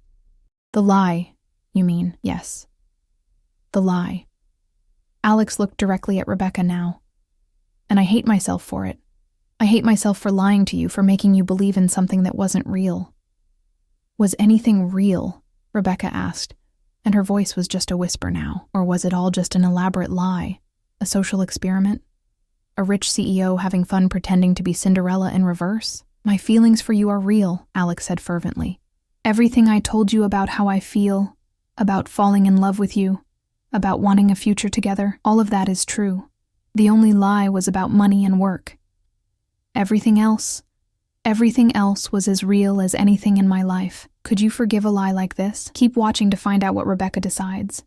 The lie, you mean, yes. The lie. Alex looked directly at Rebecca now. And I hate myself for it. I hate myself for lying to you, for making you believe in something that wasn't real. Was anything real? Rebecca asked, and her voice was just a whisper now. Or was it all just an elaborate lie? A social experiment? A rich CEO having fun pretending to be Cinderella in reverse? My feelings for you are real, Alex said fervently. Everything I told you about how I feel, about falling in love with you, about wanting a future together, all of that is true. The only lie was about money and work. Everything else was as real as anything in my life. Could you forgive a lie like this? Keep watching to find out what Rebecca decides.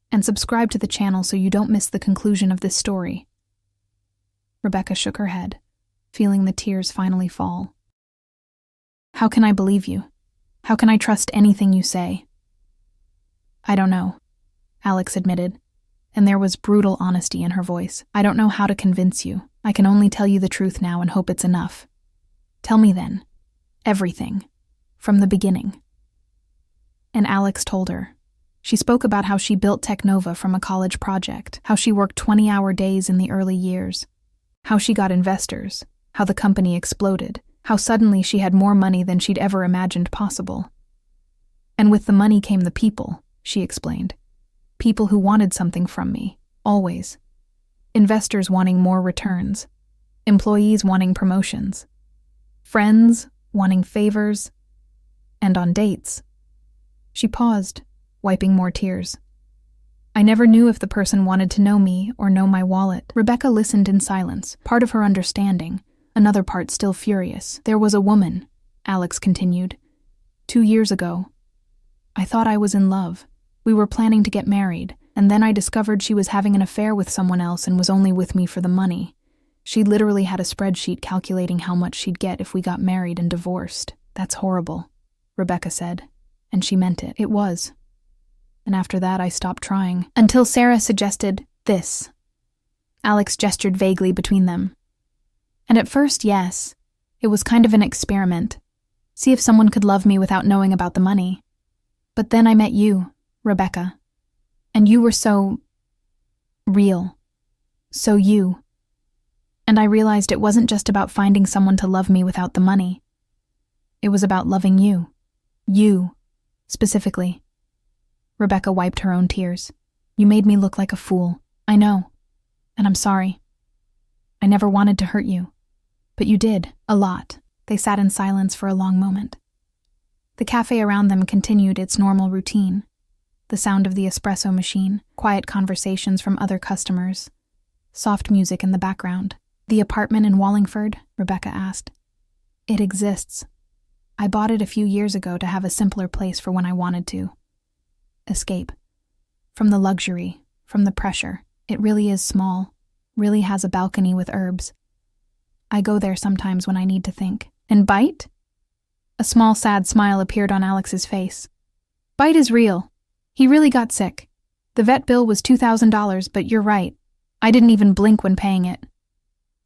And subscribe to the channel so you don't miss the conclusion of this story. Rebecca shook her head, feeling the tears finally fall. How can I believe you? How can I trust anything you say? I don't know, Alex admitted, and there was brutal honesty in her voice. I don't know how to convince you. I can only tell you the truth now and hope it's enough. Tell me then. Everything. From the beginning. And Alex told her. She spoke about how she built Technova from a college project, how she worked 20-hour days in the early years, how she got investors, how the company exploded, how suddenly she had more money than she'd ever imagined possible. And with the money came the people, she explained. People who wanted something from me, always. Investors wanting more returns. Employees wanting promotions. Friends wanting favors. And on dates. She paused, wiping more tears. I never knew if the person wanted to know me or know my wallet. Rebecca listened in silence, part of her understanding, another part still furious. There was a woman, Alex continued. 2 years ago. I thought I was in love. We were planning to get married, And then I discovered she was having an affair with someone else and was only with me for the money. She literally had a spreadsheet calculating how much she'd get if we got married and divorced. That's horrible, Rebecca said. And she meant it. It was. And after that, I stopped trying. Until Sarah suggested this. Alex gestured vaguely between them. And at first, yes. It was kind of an experiment. See if someone could love me without knowing about the money. But then I met you, Rebecca. And you were so real. So you. And I realized it wasn't just about finding someone to love me without the money. It was about loving you. You, specifically. Rebecca wiped her own tears. You made me look like a fool. I know. And I'm sorry. I never wanted to hurt you. But you did, a lot. They sat in silence for a long moment. The cafe around them continued its normal routine. The sound of the espresso machine, quiet conversations from other customers, soft music in the background. The apartment in Wallingford? Rebecca asked. It exists. I bought it a few years ago to have a simpler place for when I wanted to. Escape. From the luxury, from the pressure. It really is small, really has a balcony with herbs. I go there sometimes when I need to think. And Bite? A small sad smile appeared on Alex's face. Bite is real. He really got sick. The vet bill was $2,000, but you're right. I didn't even blink when paying it.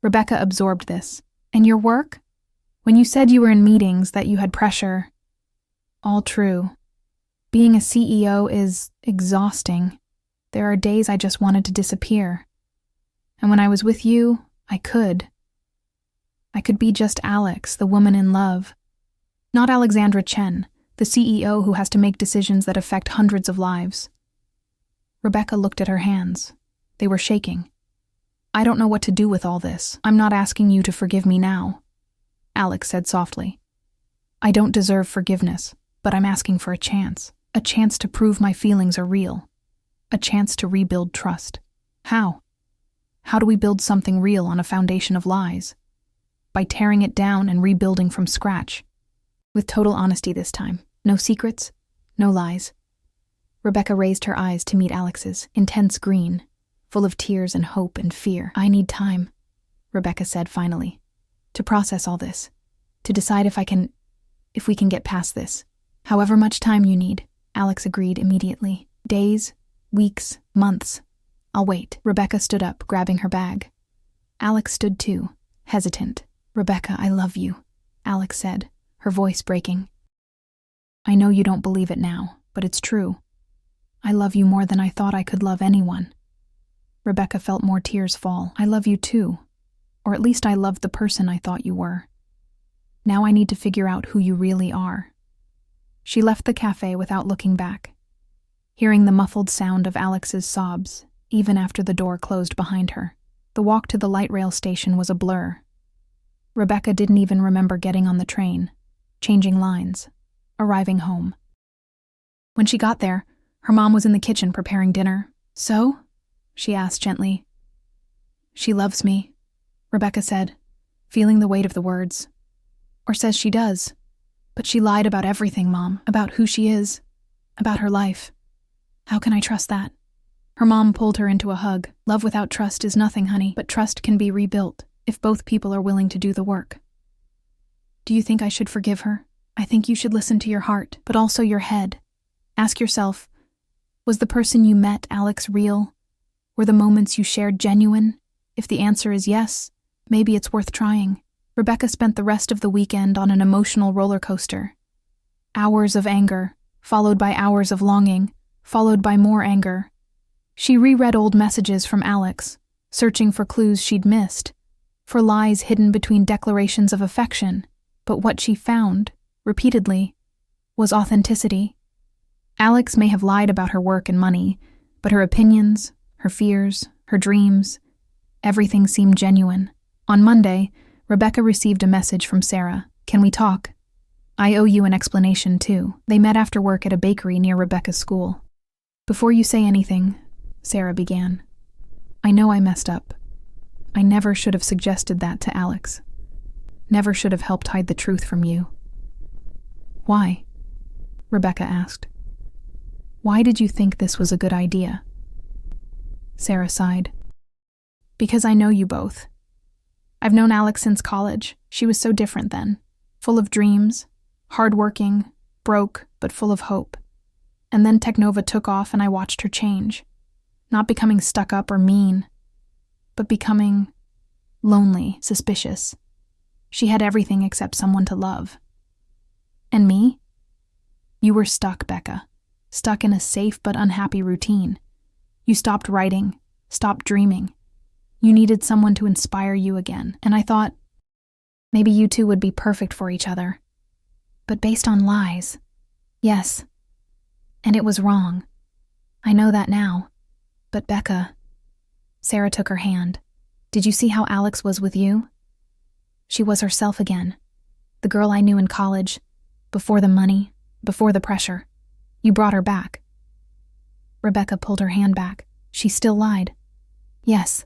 Rebecca absorbed this. And your work? When you said you were in meetings, that you had pressure. All true. Being a CEO is exhausting. There are days I just wanted to disappear. And when I was with you, I could. I could be just Alex, the woman in love. Not Alexandra Chen, the CEO who has to make decisions that affect hundreds of lives. Rebecca looked at her hands. They were shaking. I don't know what to do with all this. I'm not asking you to forgive me now, Alex said softly. I don't deserve forgiveness, but I'm asking for a chance to prove my feelings are real, a chance to rebuild trust. How? How do we build something real on a foundation of lies? By tearing it down and rebuilding from scratch. With total honesty this time. No secrets, no lies. Rebecca raised her eyes to meet Alex's, intense green, full of tears and hope and fear. I need time, Rebecca said finally, to process all this, to decide if we can get past this. However much time you need, Alex agreed immediately. Days, weeks, months. I'll wait. Rebecca stood up, grabbing her bag. Alex stood too, hesitant. Rebecca, I love you, Alex said, her voice breaking. I know you don't believe it now, but it's true. I love you more than I thought I could love anyone. Rebecca felt more tears fall. I love you too. Or at least I loved the person I thought you were. Now I need to figure out who you really are. She left the cafe without looking back, hearing the muffled sound of Alex's sobs, even after the door closed behind her. The walk to the light rail station was a blur. Rebecca didn't even remember getting on the train, changing lines, arriving home. When she got there, her mom was in the kitchen preparing dinner. So? She asked gently. She loves me, Rebecca said, feeling the weight of the words. Or says she does. But she lied about everything, Mom, about who she is, about her life. How can I trust that? Her mom pulled her into a hug. Love without trust is nothing, honey, but trust can be rebuilt if both people are willing to do the work. Do you think I should forgive her? I think you should listen to your heart, but also your head. Ask yourself, was the person you met, Alex, real? Were the moments you shared genuine? If the answer is yes, maybe it's worth trying. Rebecca spent the rest of the weekend on an emotional roller coaster. Hours of anger, followed by hours of longing, followed by more anger. She reread old messages from Alex, searching for clues she'd missed, for lies hidden between declarations of affection, but what she found, repeatedly, was authenticity. Alex may have lied about her work and money, but her opinions, her fears, her dreams, everything seemed genuine. On Monday, Rebecca received a message from Sarah. Can we talk? I owe you an explanation, too. They met after work at a bakery near Rebecca's school. Before you say anything, Sarah began. I know I messed up. I never should have suggested that to Alex. Never should have helped hide the truth from you. Why? Rebecca asked. Why did you think this was a good idea? Sarah sighed. Because I know you both. I've known Alex since college. She was so different then. Full of dreams, hardworking, broke, but full of hope. And then Technova took off and I watched her change. Not becoming stuck up or mean, but becoming lonely, suspicious. She had everything except someone to love. And me? You were stuck, Becca. Stuck in a safe but unhappy routine. You stopped writing, stopped dreaming. You needed someone to inspire you again, and I thought, maybe you two would be perfect for each other. But based on lies. Yes. And it was wrong. I know that now. But Becca... Sarah took her hand. Did you see how Alex was with you? She was herself again. The girl I knew in college. Before the money, before the pressure. You brought her back. Rebecca pulled her hand back. She still lied. Yes.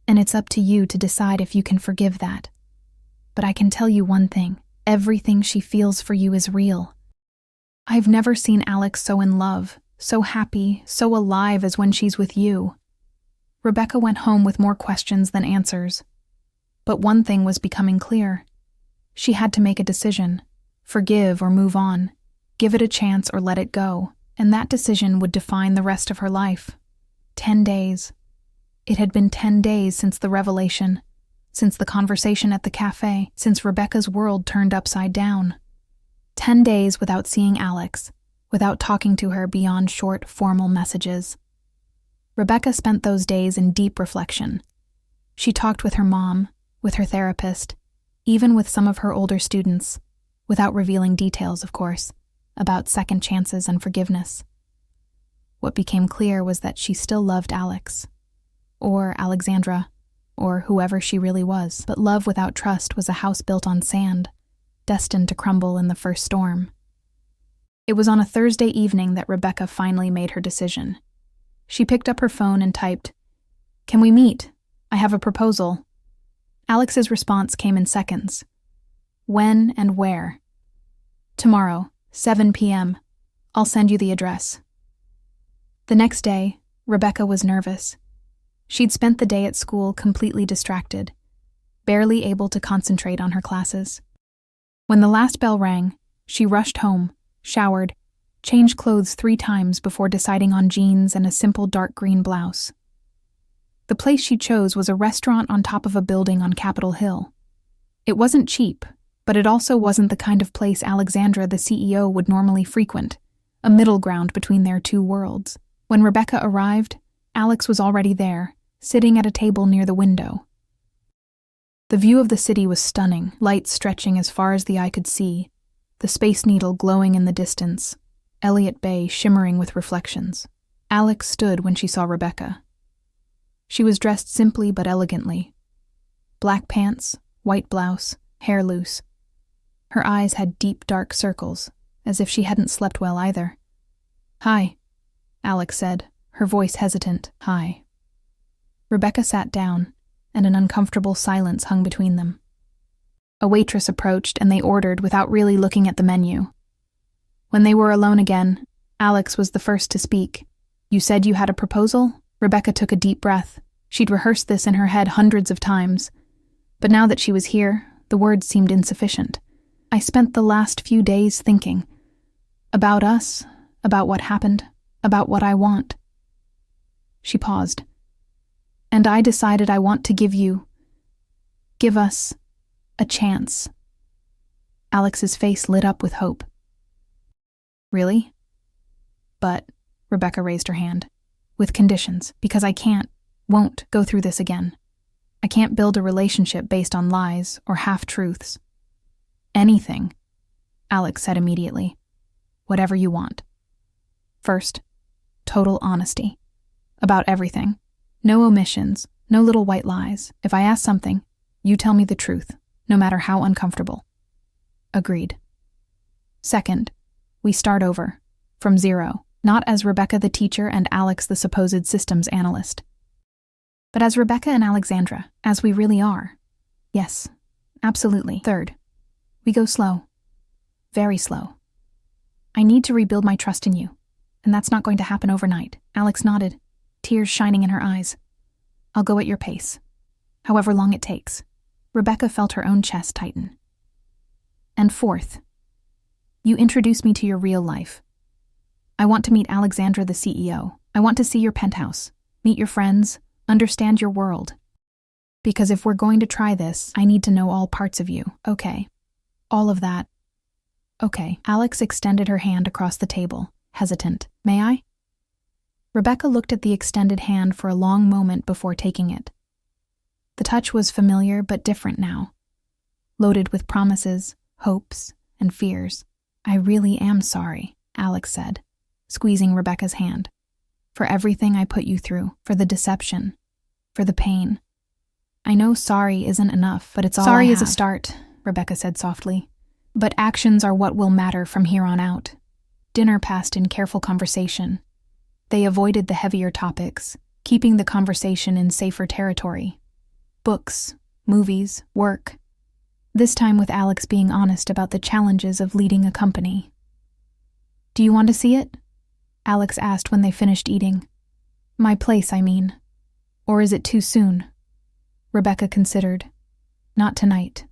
And it's up to you to decide if you can forgive that. But I can tell you one thing. Everything she feels for you is real. I've never seen Alex so in love, so happy, so alive as when she's with you. Rebecca went home with more questions than answers. But one thing was becoming clear. She had to make a decision. Forgive or move on. Give it a chance or let it go. And that decision would define the rest of her life. 10 days. It had been 10 days since the revelation, since the conversation at the cafe, since Rebecca's world turned upside down. 10 days without seeing Alex, without talking to her beyond short, formal messages. Rebecca spent those days in deep reflection. She talked with her mom, with her therapist, even with some of her older students, without revealing details, of course, about second chances and forgiveness. What became clear was that she still loved Alex. Or Alexandra, or whoever she really was. But love without trust was a house built on sand, destined to crumble in the first storm. It was on a Thursday evening that Rebecca finally made her decision. She picked up her phone and typed, "Can we meet? I have a proposal." Alex's response came in seconds. "When and where?" "Tomorrow, 7 p.m. I'll send you the address." The next day, Rebecca was nervous. She'd spent the day at school completely distracted, barely able to concentrate on her classes. When the last bell rang, she rushed home, showered, changed clothes 3 times before deciding on jeans and a simple dark green blouse. The place she chose was a restaurant on top of a building on Capitol Hill. It wasn't cheap, but it also wasn't the kind of place Alexandra, the CEO, would normally frequent, a middle ground between their two worlds. When Rebecca arrived, Alex was already there, sitting at a table near the window. The view of the city was stunning, lights stretching as far as the eye could see, the Space Needle glowing in the distance, Elliott Bay shimmering with reflections. Alex stood when she saw Rebecca. She was dressed simply but elegantly. Black pants, white blouse, hair loose. Her eyes had deep, dark circles, as if she hadn't slept well either. "Hi," Alex said, her voice hesitant. "Hi." Rebecca sat down, and an uncomfortable silence hung between them. A waitress approached and they ordered without really looking at the menu. When they were alone again, Alex was the first to speak. "You said you had a proposal?" Rebecca took a deep breath. She'd rehearsed this in her head hundreds of times. But now that she was here, the words seemed insufficient. "I spent the last few days thinking. About us, about what happened, about what I want." She paused. "And I decided I want to give us a chance." Alex's face lit up with hope. "Really?" "But," Rebecca raised her hand, "with conditions, because I won't go through this again. I can't build a relationship based on lies or half-truths." "Anything," Alex said immediately. "Whatever you want. First, total honesty. About everything. No omissions, no little white lies. If I ask something, you tell me the truth, no matter how uncomfortable." "Agreed." "Second, we start over, from zero, not as Rebecca the teacher and Alex the supposed systems analyst, but as Rebecca and Alexandra, as we really are." "Yes, absolutely." "Third, we go slow. Very slow. I need to rebuild my trust in you, and that's not going to happen overnight." Alex nodded, tears shining in her eyes. I'll go at your pace, however long it takes. Rebecca felt her own chest tighten. And fourth, you introduce me to your real life. I want to meet Alexandra, the CEO. I want to see your penthouse, meet your friends, understand your world. Because if we're going to try this, I need to know all parts of you, okay? All of that. Okay. Alex extended her hand across the table, hesitant. May I? Rebecca looked at the extended hand for a long moment before taking it. The touch was familiar but different now, loaded with promises, hopes, and fears. I really am sorry, Alex said, squeezing Rebecca's hand. For everything I put you through, for the deception, for the pain. I know sorry isn't enough, but it's all I have. Sorry is a start, Rebecca said softly. But actions are what will matter from here on out. Dinner passed in careful conversation. They avoided the heavier topics, keeping the conversation in safer territory. Books, movies, work. This time with Alex being honest about the challenges of leading a company. Do you want to see it? Alex asked when they finished eating. My place, I mean. Or is it too soon? Rebecca considered. Not tonight,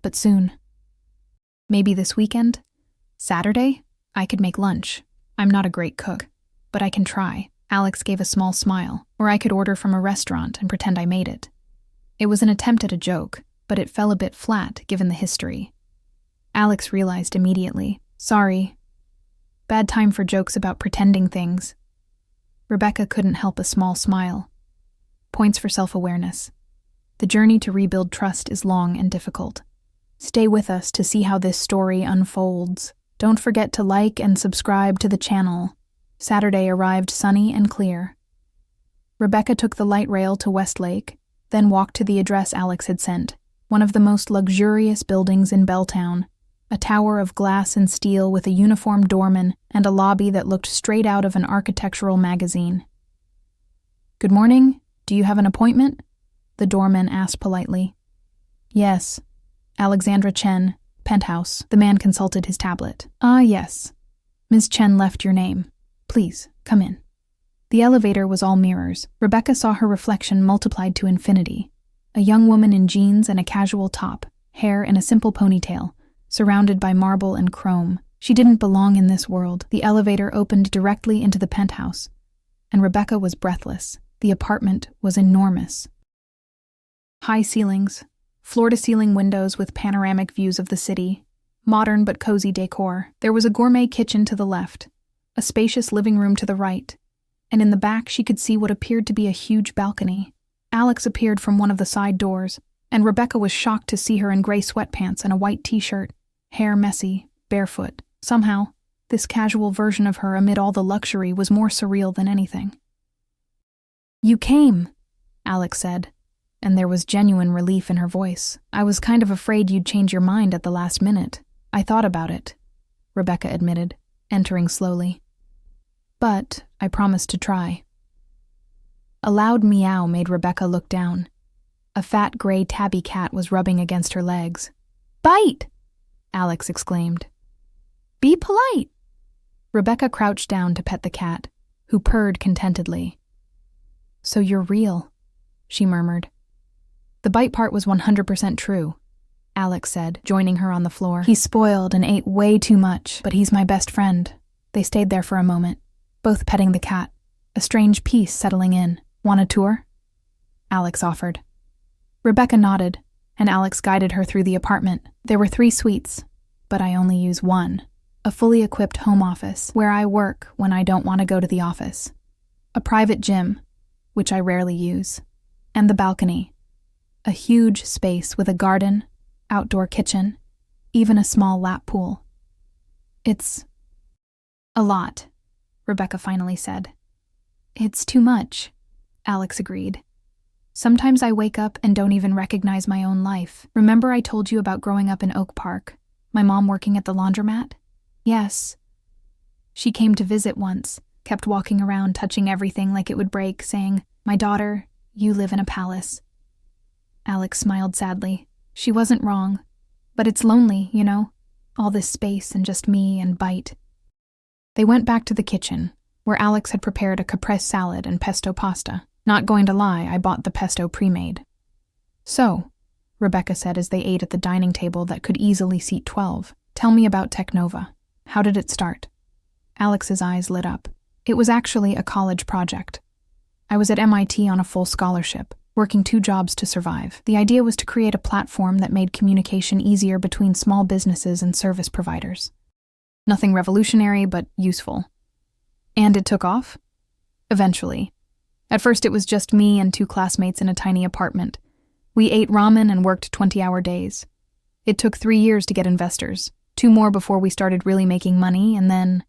but soon. Maybe this weekend? Saturday? I could make lunch. I'm not a great cook, but I can try. Alex gave a small smile. Or I could order from a restaurant and pretend I made it. It was an attempt at a joke, but it fell a bit flat given the history. Alex realized immediately. Sorry. Bad time for jokes about pretending things. Rebecca couldn't help a small smile. Points for self-awareness. The journey to rebuild trust is long and difficult. Stay with us to see how this story unfolds. Don't forget to like and subscribe to the channel. Saturday arrived sunny and clear. Rebecca took the light rail to Westlake, then walked to the address Alex had sent, one of the most luxurious buildings in Belltown, a tower of glass and steel with a uniformed doorman and a lobby that looked straight out of an architectural magazine. Good morning. Do you have an appointment? The doorman asked politely. Yes. Alexandra Chen, penthouse. The man consulted his tablet. Yes. Ms. Chen left your name. Please, come in. The elevator was all mirrors. Rebecca saw her reflection multiplied to infinity. A young woman in jeans and a casual top, hair in a simple ponytail, surrounded by marble and chrome. She didn't belong in this world. The elevator opened directly into the penthouse, and Rebecca was breathless. The apartment was enormous. High ceilings, floor-to-ceiling windows with panoramic views of the city, modern but cozy decor. There was a gourmet kitchen to the left, a spacious living room to the right, and in the back she could see what appeared to be a huge balcony. Alex appeared from one of the side doors, and Rebecca was shocked to see her in gray sweatpants and a white t-shirt, hair messy, barefoot. Somehow, this casual version of her amid all the luxury was more surreal than anything. You came, Alex said, and there was genuine relief in her voice. I was kind of afraid you'd change your mind at the last minute. I thought about it, Rebecca admitted, entering slowly. But I promised to try. A loud meow made Rebecca look down. A fat gray tabby cat was rubbing against her legs. Bite! Alex exclaimed. Be polite! Rebecca crouched down to pet the cat, who purred contentedly. So you're real, she murmured. The bite part was 100% true, Alex said, joining her on the floor. He's spoiled and ate way too much, but he's my best friend. They stayed there for a moment, both petting the cat, a strange peace settling in. Want a tour? Alex offered. Rebecca nodded, and Alex guided her through the apartment. There were 3 suites, but I only use one. A fully equipped home office, where I work when I don't want to go to the office. A private gym, which I rarely use. And the balcony. A huge space with a garden, outdoor kitchen, even a small lap pool. It's a lot, Rebecca finally said. It's too much, Alex agreed. Sometimes I wake up and don't even recognize my own life. Remember I told you about growing up in Oak Park, my mom working at the laundromat? Yes. She came to visit once, kept walking around touching everything like it would break, saying, My daughter, you live in a palace. Alex smiled sadly. She wasn't wrong. But it's lonely, you know? All this space and just me and Bite. They went back to the kitchen, where Alex had prepared a caprese salad and pesto pasta. Not going to lie, I bought the pesto pre-made. So, Rebecca said as they ate at the dining table that could easily seat 12, tell me about Technova. How did it start? Alex's eyes lit up. It was actually a college project. I was at MIT on a full scholarship, working 2 jobs to survive. The idea was to create a platform that made communication easier between small businesses and service providers. Nothing revolutionary, but useful. And it took off? Eventually. At first it was just me and 2 classmates in a tiny apartment. We ate ramen and worked 20-hour days. It took 3 years to get investors, 2 more before we started really making money, and then...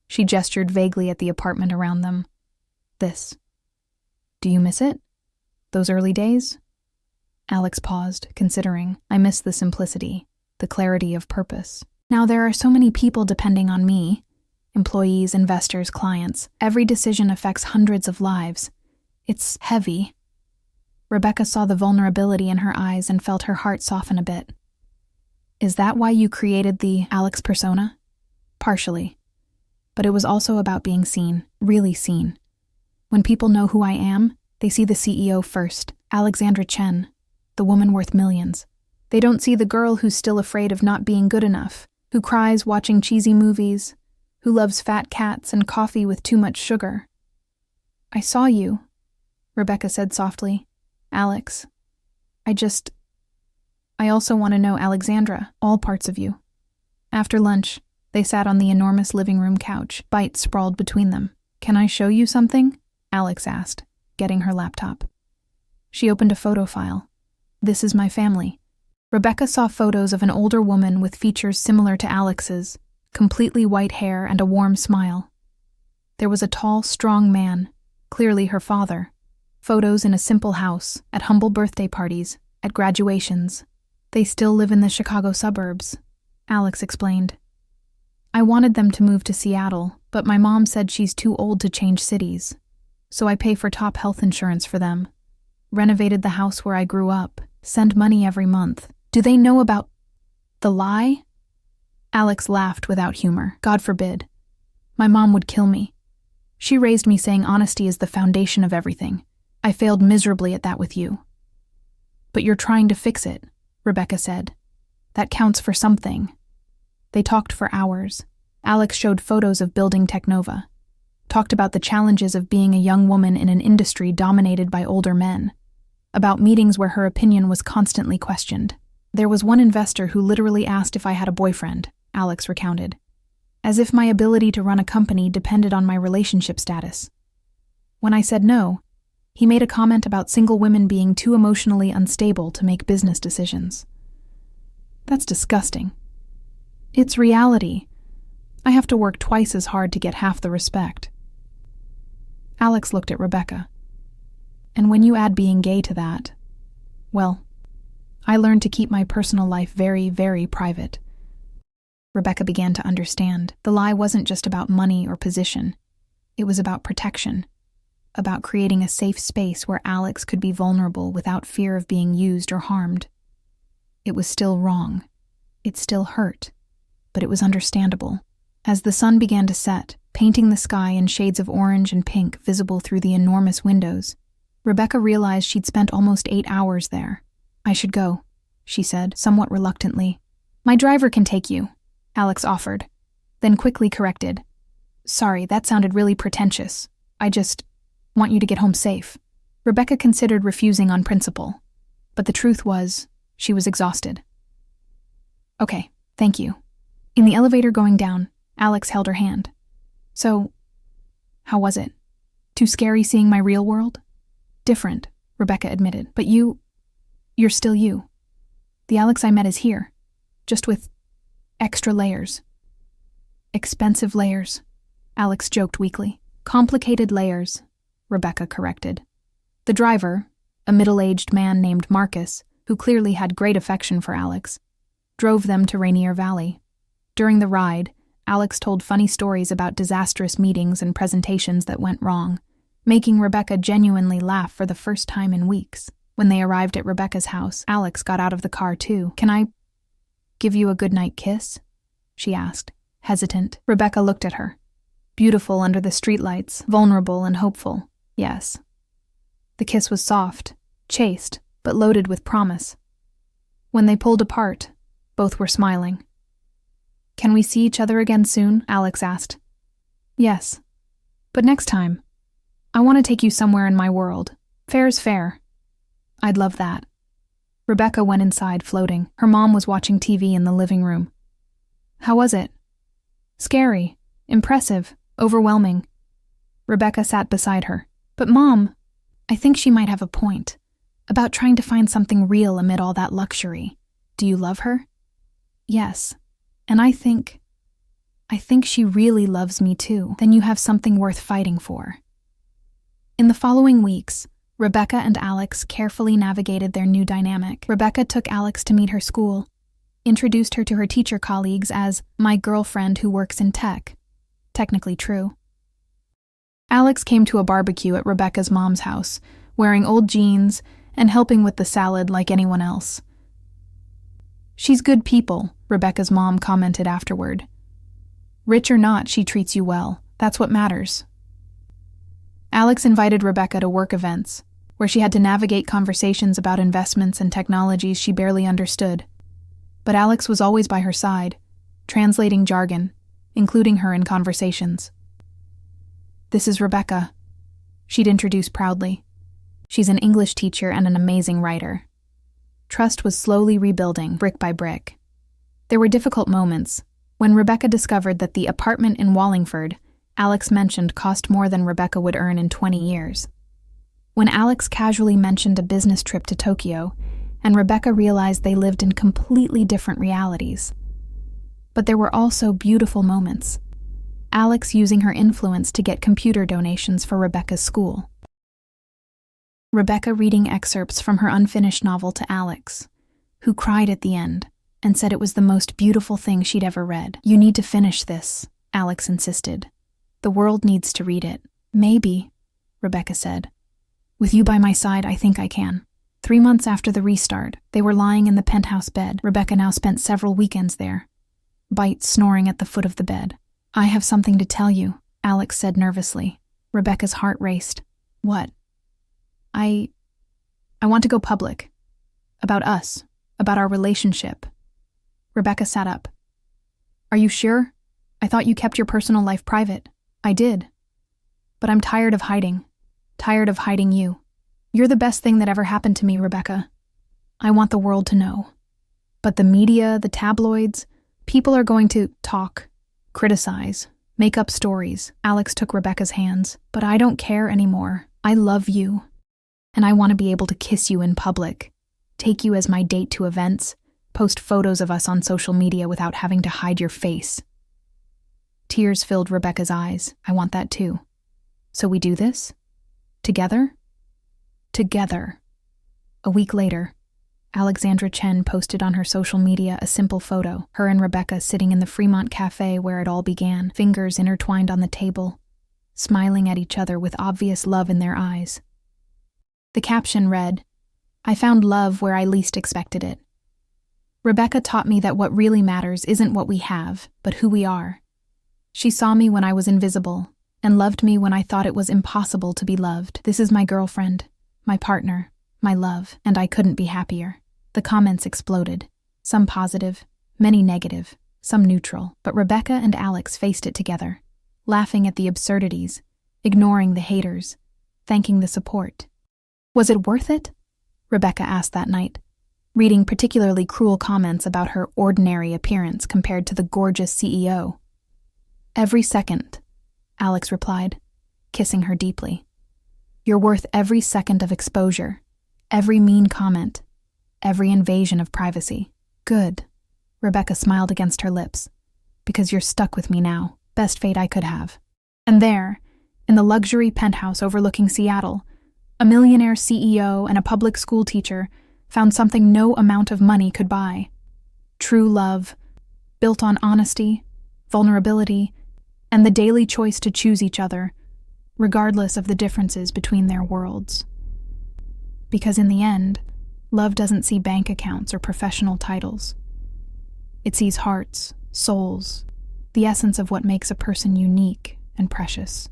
She gestured vaguely at the apartment around them. This. Do you miss it? Those early days? Alex paused, considering. I miss the simplicity, the clarity of purpose. Now there are so many people depending on me. Employees, investors, clients. Every decision affects hundreds of lives. It's heavy. Rebecca saw the vulnerability in her eyes and felt her heart soften a bit. Is that why you created the Alex persona? Partially. But it was also about being seen, really seen. When people know who I am, they see the CEO first, Alexandra Chen, the woman worth millions. They don't see the girl who's still afraid of not being good enough, who cries watching cheesy movies, who loves fat cats and coffee with too much sugar. I saw you, Rebecca said softly. Alex. I also want to know Alexandra, all parts of you. After lunch, they sat on the enormous living room couch, bites sprawled between them. Can I show you something? Alex asked, getting her laptop. She opened a photo file. This is my family. Rebecca saw photos of an older woman with features similar to Alex's, completely white hair and a warm smile. There was a tall, strong man, clearly her father. Photos in a simple house, at humble birthday parties, at graduations. They still live in the Chicago suburbs, Alex explained. I wanted them to move to Seattle, but my mom said she's too old to change cities. So I pay for top health insurance for them. Renovated the house where I grew up, send money every month. Do they know about the lie? Alex laughed without humor. God forbid. My mom would kill me. She raised me saying honesty is the foundation of everything. I failed miserably at that with you. But you're trying to fix it, Rebecca said. That counts for something. They talked for hours. Alex showed photos of building Technova. Talked about the challenges of being a young woman in an industry dominated by older men. About meetings where her opinion was constantly questioned. There was one investor who literally asked if I had a boyfriend, Alex recounted. As if my ability to run a company depended on my relationship status. When I said no, he made a comment about single women being too emotionally unstable to make business decisions. That's disgusting. It's reality. I have to work twice as hard to get half the respect. Alex looked at Rebecca. And when you add being gay to that, well, I learned to keep my personal life very, very private. Rebecca began to understand. The lie wasn't just about money or position. It was about protection. About creating a safe space where Alex could be vulnerable without fear of being used or harmed. It was still wrong. It still hurt. But it was understandable. As the sun began to set, painting the sky in shades of orange and pink visible through the enormous windows, Rebecca realized she'd spent almost 8 hours there. I should go, she said, somewhat reluctantly. My driver can take you, Alex offered, then quickly corrected. Sorry, that sounded really pretentious. I just want you to get home safe. Rebecca considered refusing on principle, but the truth was, she was exhausted. Okay, thank you. In the elevator going down, Alex held her hand. So, how was it? Too scary seeing my real world? Different, Rebecca admitted, but you're still you. The Alex I met is here, just with extra layers. Expensive layers, Alex joked weakly. Complicated layers, Rebecca corrected. The driver, a middle-aged man named Marcus, who clearly had great affection for Alex, drove them to Rainier Valley. During the ride, Alex told funny stories about disastrous meetings and presentations that went wrong, making Rebecca genuinely laugh for the first time in weeks. When they arrived at Rebecca's house, Alex got out of the car too. Can I give you a goodnight kiss? She asked, hesitant. Rebecca looked at her. Beautiful under the streetlights, vulnerable and hopeful, yes. The kiss was soft, chaste, but loaded with promise. When they pulled apart, both were smiling. "Can we see each other again soon?" Alex asked. "Yes. But next time. I want to take you somewhere in my world. Fair's fair." "I'd love that." Rebecca went inside, floating. Her mom was watching TV in the living room. "How was it?" "Scary, impressive, overwhelming." Rebecca sat beside her. "But Mom, I think she might have a point. About trying to find something real amid all that luxury. Do you love her?" "Yes. And I think she really loves me too. Then you have something worth fighting for." In the following weeks, Rebecca and Alex carefully navigated their new dynamic. Rebecca took Alex to meet her school, introduced her to her teacher colleagues as "my girlfriend who works in tech." Technically true. Alex came to a barbecue at Rebecca's mom's house, wearing old jeans and helping with the salad like anyone else. "She's good people," Rebecca's mom commented afterward. "Rich or not, she treats you well. That's what matters." Alex invited Rebecca to work events, where she had to navigate conversations about investments and technologies she barely understood. But Alex was always by her side, translating jargon, including her in conversations. "This is Rebecca," she'd introduce proudly. "She's an English teacher and an amazing writer." Trust was slowly rebuilding, brick by brick. There were difficult moments, when Rebecca discovered that the apartment in Wallingford Alex mentioned cost more than Rebecca would earn in 20 years. When Alex casually mentioned a business trip to Tokyo, and Rebecca realized they lived in completely different realities. But there were also beautiful moments. Alex using her influence to get computer donations for Rebecca's school. Rebecca reading excerpts from her unfinished novel to Alex, who cried at the end and said it was the most beautiful thing she'd ever read. "You need to finish this," Alex insisted. "The world needs to read it." "Maybe," Rebecca said. "With you by my side, I think I can." 3 months after the restart, they were lying in the penthouse bed. Rebecca now spent several weekends there, Bite snoring at the foot of the bed. "I have something to tell you," Alex said nervously. Rebecca's heart raced. "What?" I want to go public. About us. About our relationship." Rebecca sat up. "Are you sure? I thought you kept your personal life private." "I did. But I'm tired of hiding. Tired of hiding you. You're the best thing that ever happened to me, Rebecca. I want the world to know. But the media, the tabloids, people are going to talk, criticize, make up stories." Alex took Rebecca's hands. "But I don't care anymore. I love you. And I want to be able to kiss you in public, take you as my date to events, post photos of us on social media without having to hide your face." Tears filled Rebecca's eyes. "I want that too. So we do this? Together?" Together. A week later, Alexandra Chen posted on her social media a simple photo, her and Rebecca sitting in the Fremont Cafe where it all began, fingers intertwined on the table, smiling at each other with obvious love in their eyes. The caption read, "I found love where I least expected it. Rebecca taught me that what really matters isn't what we have, but who we are. She saw me when I was invisible, and loved me when I thought it was impossible to be loved. This is my girlfriend, my partner, my love, and I couldn't be happier." The comments exploded, some positive, many negative, some neutral, but Rebecca and Alex faced it together, laughing at the absurdities, ignoring the haters, thanking the support. "Was it worth it?" Rebecca asked that night, reading particularly cruel comments about her ordinary appearance compared to the gorgeous CEO. "Every second," Alex replied, kissing her deeply. "You're worth every second of exposure, every mean comment, every invasion of privacy." "Good," Rebecca smiled against her lips, "because you're stuck with me now. Best fate I could have." And there, in the luxury penthouse overlooking Seattle, a millionaire CEO and a public school teacher found something no amount of money could buy. True love, built on honesty, vulnerability, and the daily choice to choose each other, regardless of the differences between their worlds. Because in the end, love doesn't see bank accounts or professional titles. It sees hearts, souls, the essence of what makes a person unique and precious.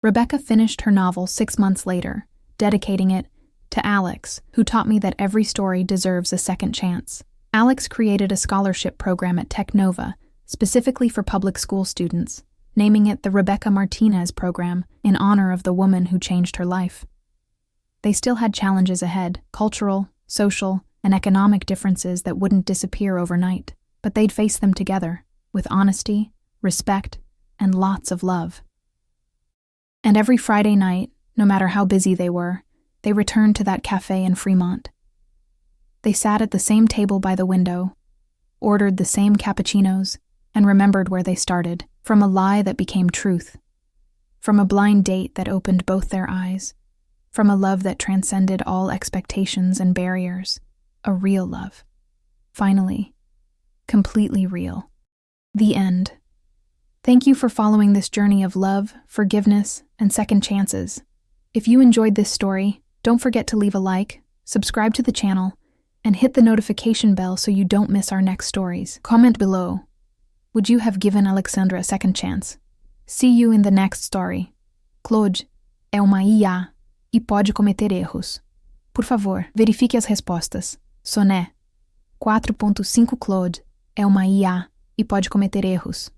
Rebecca finished her novel 6 months later, dedicating it to Alex, who taught me that every story deserves a second chance. Alex created a scholarship program at Tech Nova, specifically for public school students, naming it the Rebecca Martinez Program in honor of the woman who changed her life. They still had challenges ahead, cultural, social, and economic differences that wouldn't disappear overnight, but they'd face them together, with honesty, respect, and lots of love. And every Friday night, no matter how busy they were, they returned to that cafe in Fremont. They sat at the same table by the window, ordered the same cappuccinos, and remembered where they started, from a lie that became truth, from a blind date that opened both their eyes, from a love that transcended all expectations and barriers, a real love. Finally, completely real. The end. Thank you for following this journey of love, forgiveness, and second chances. If you enjoyed this story, don't forget to leave a like, subscribe to the channel, and hit the notification bell so you don't miss our next stories. Comment below. Would you have given Alexandra a second chance? See you in the next story. Claude é uma IA e pode cometer erros. Por favor, verifique as respostas. Sonnet 4.5 Claude é uma IA e pode cometer erros.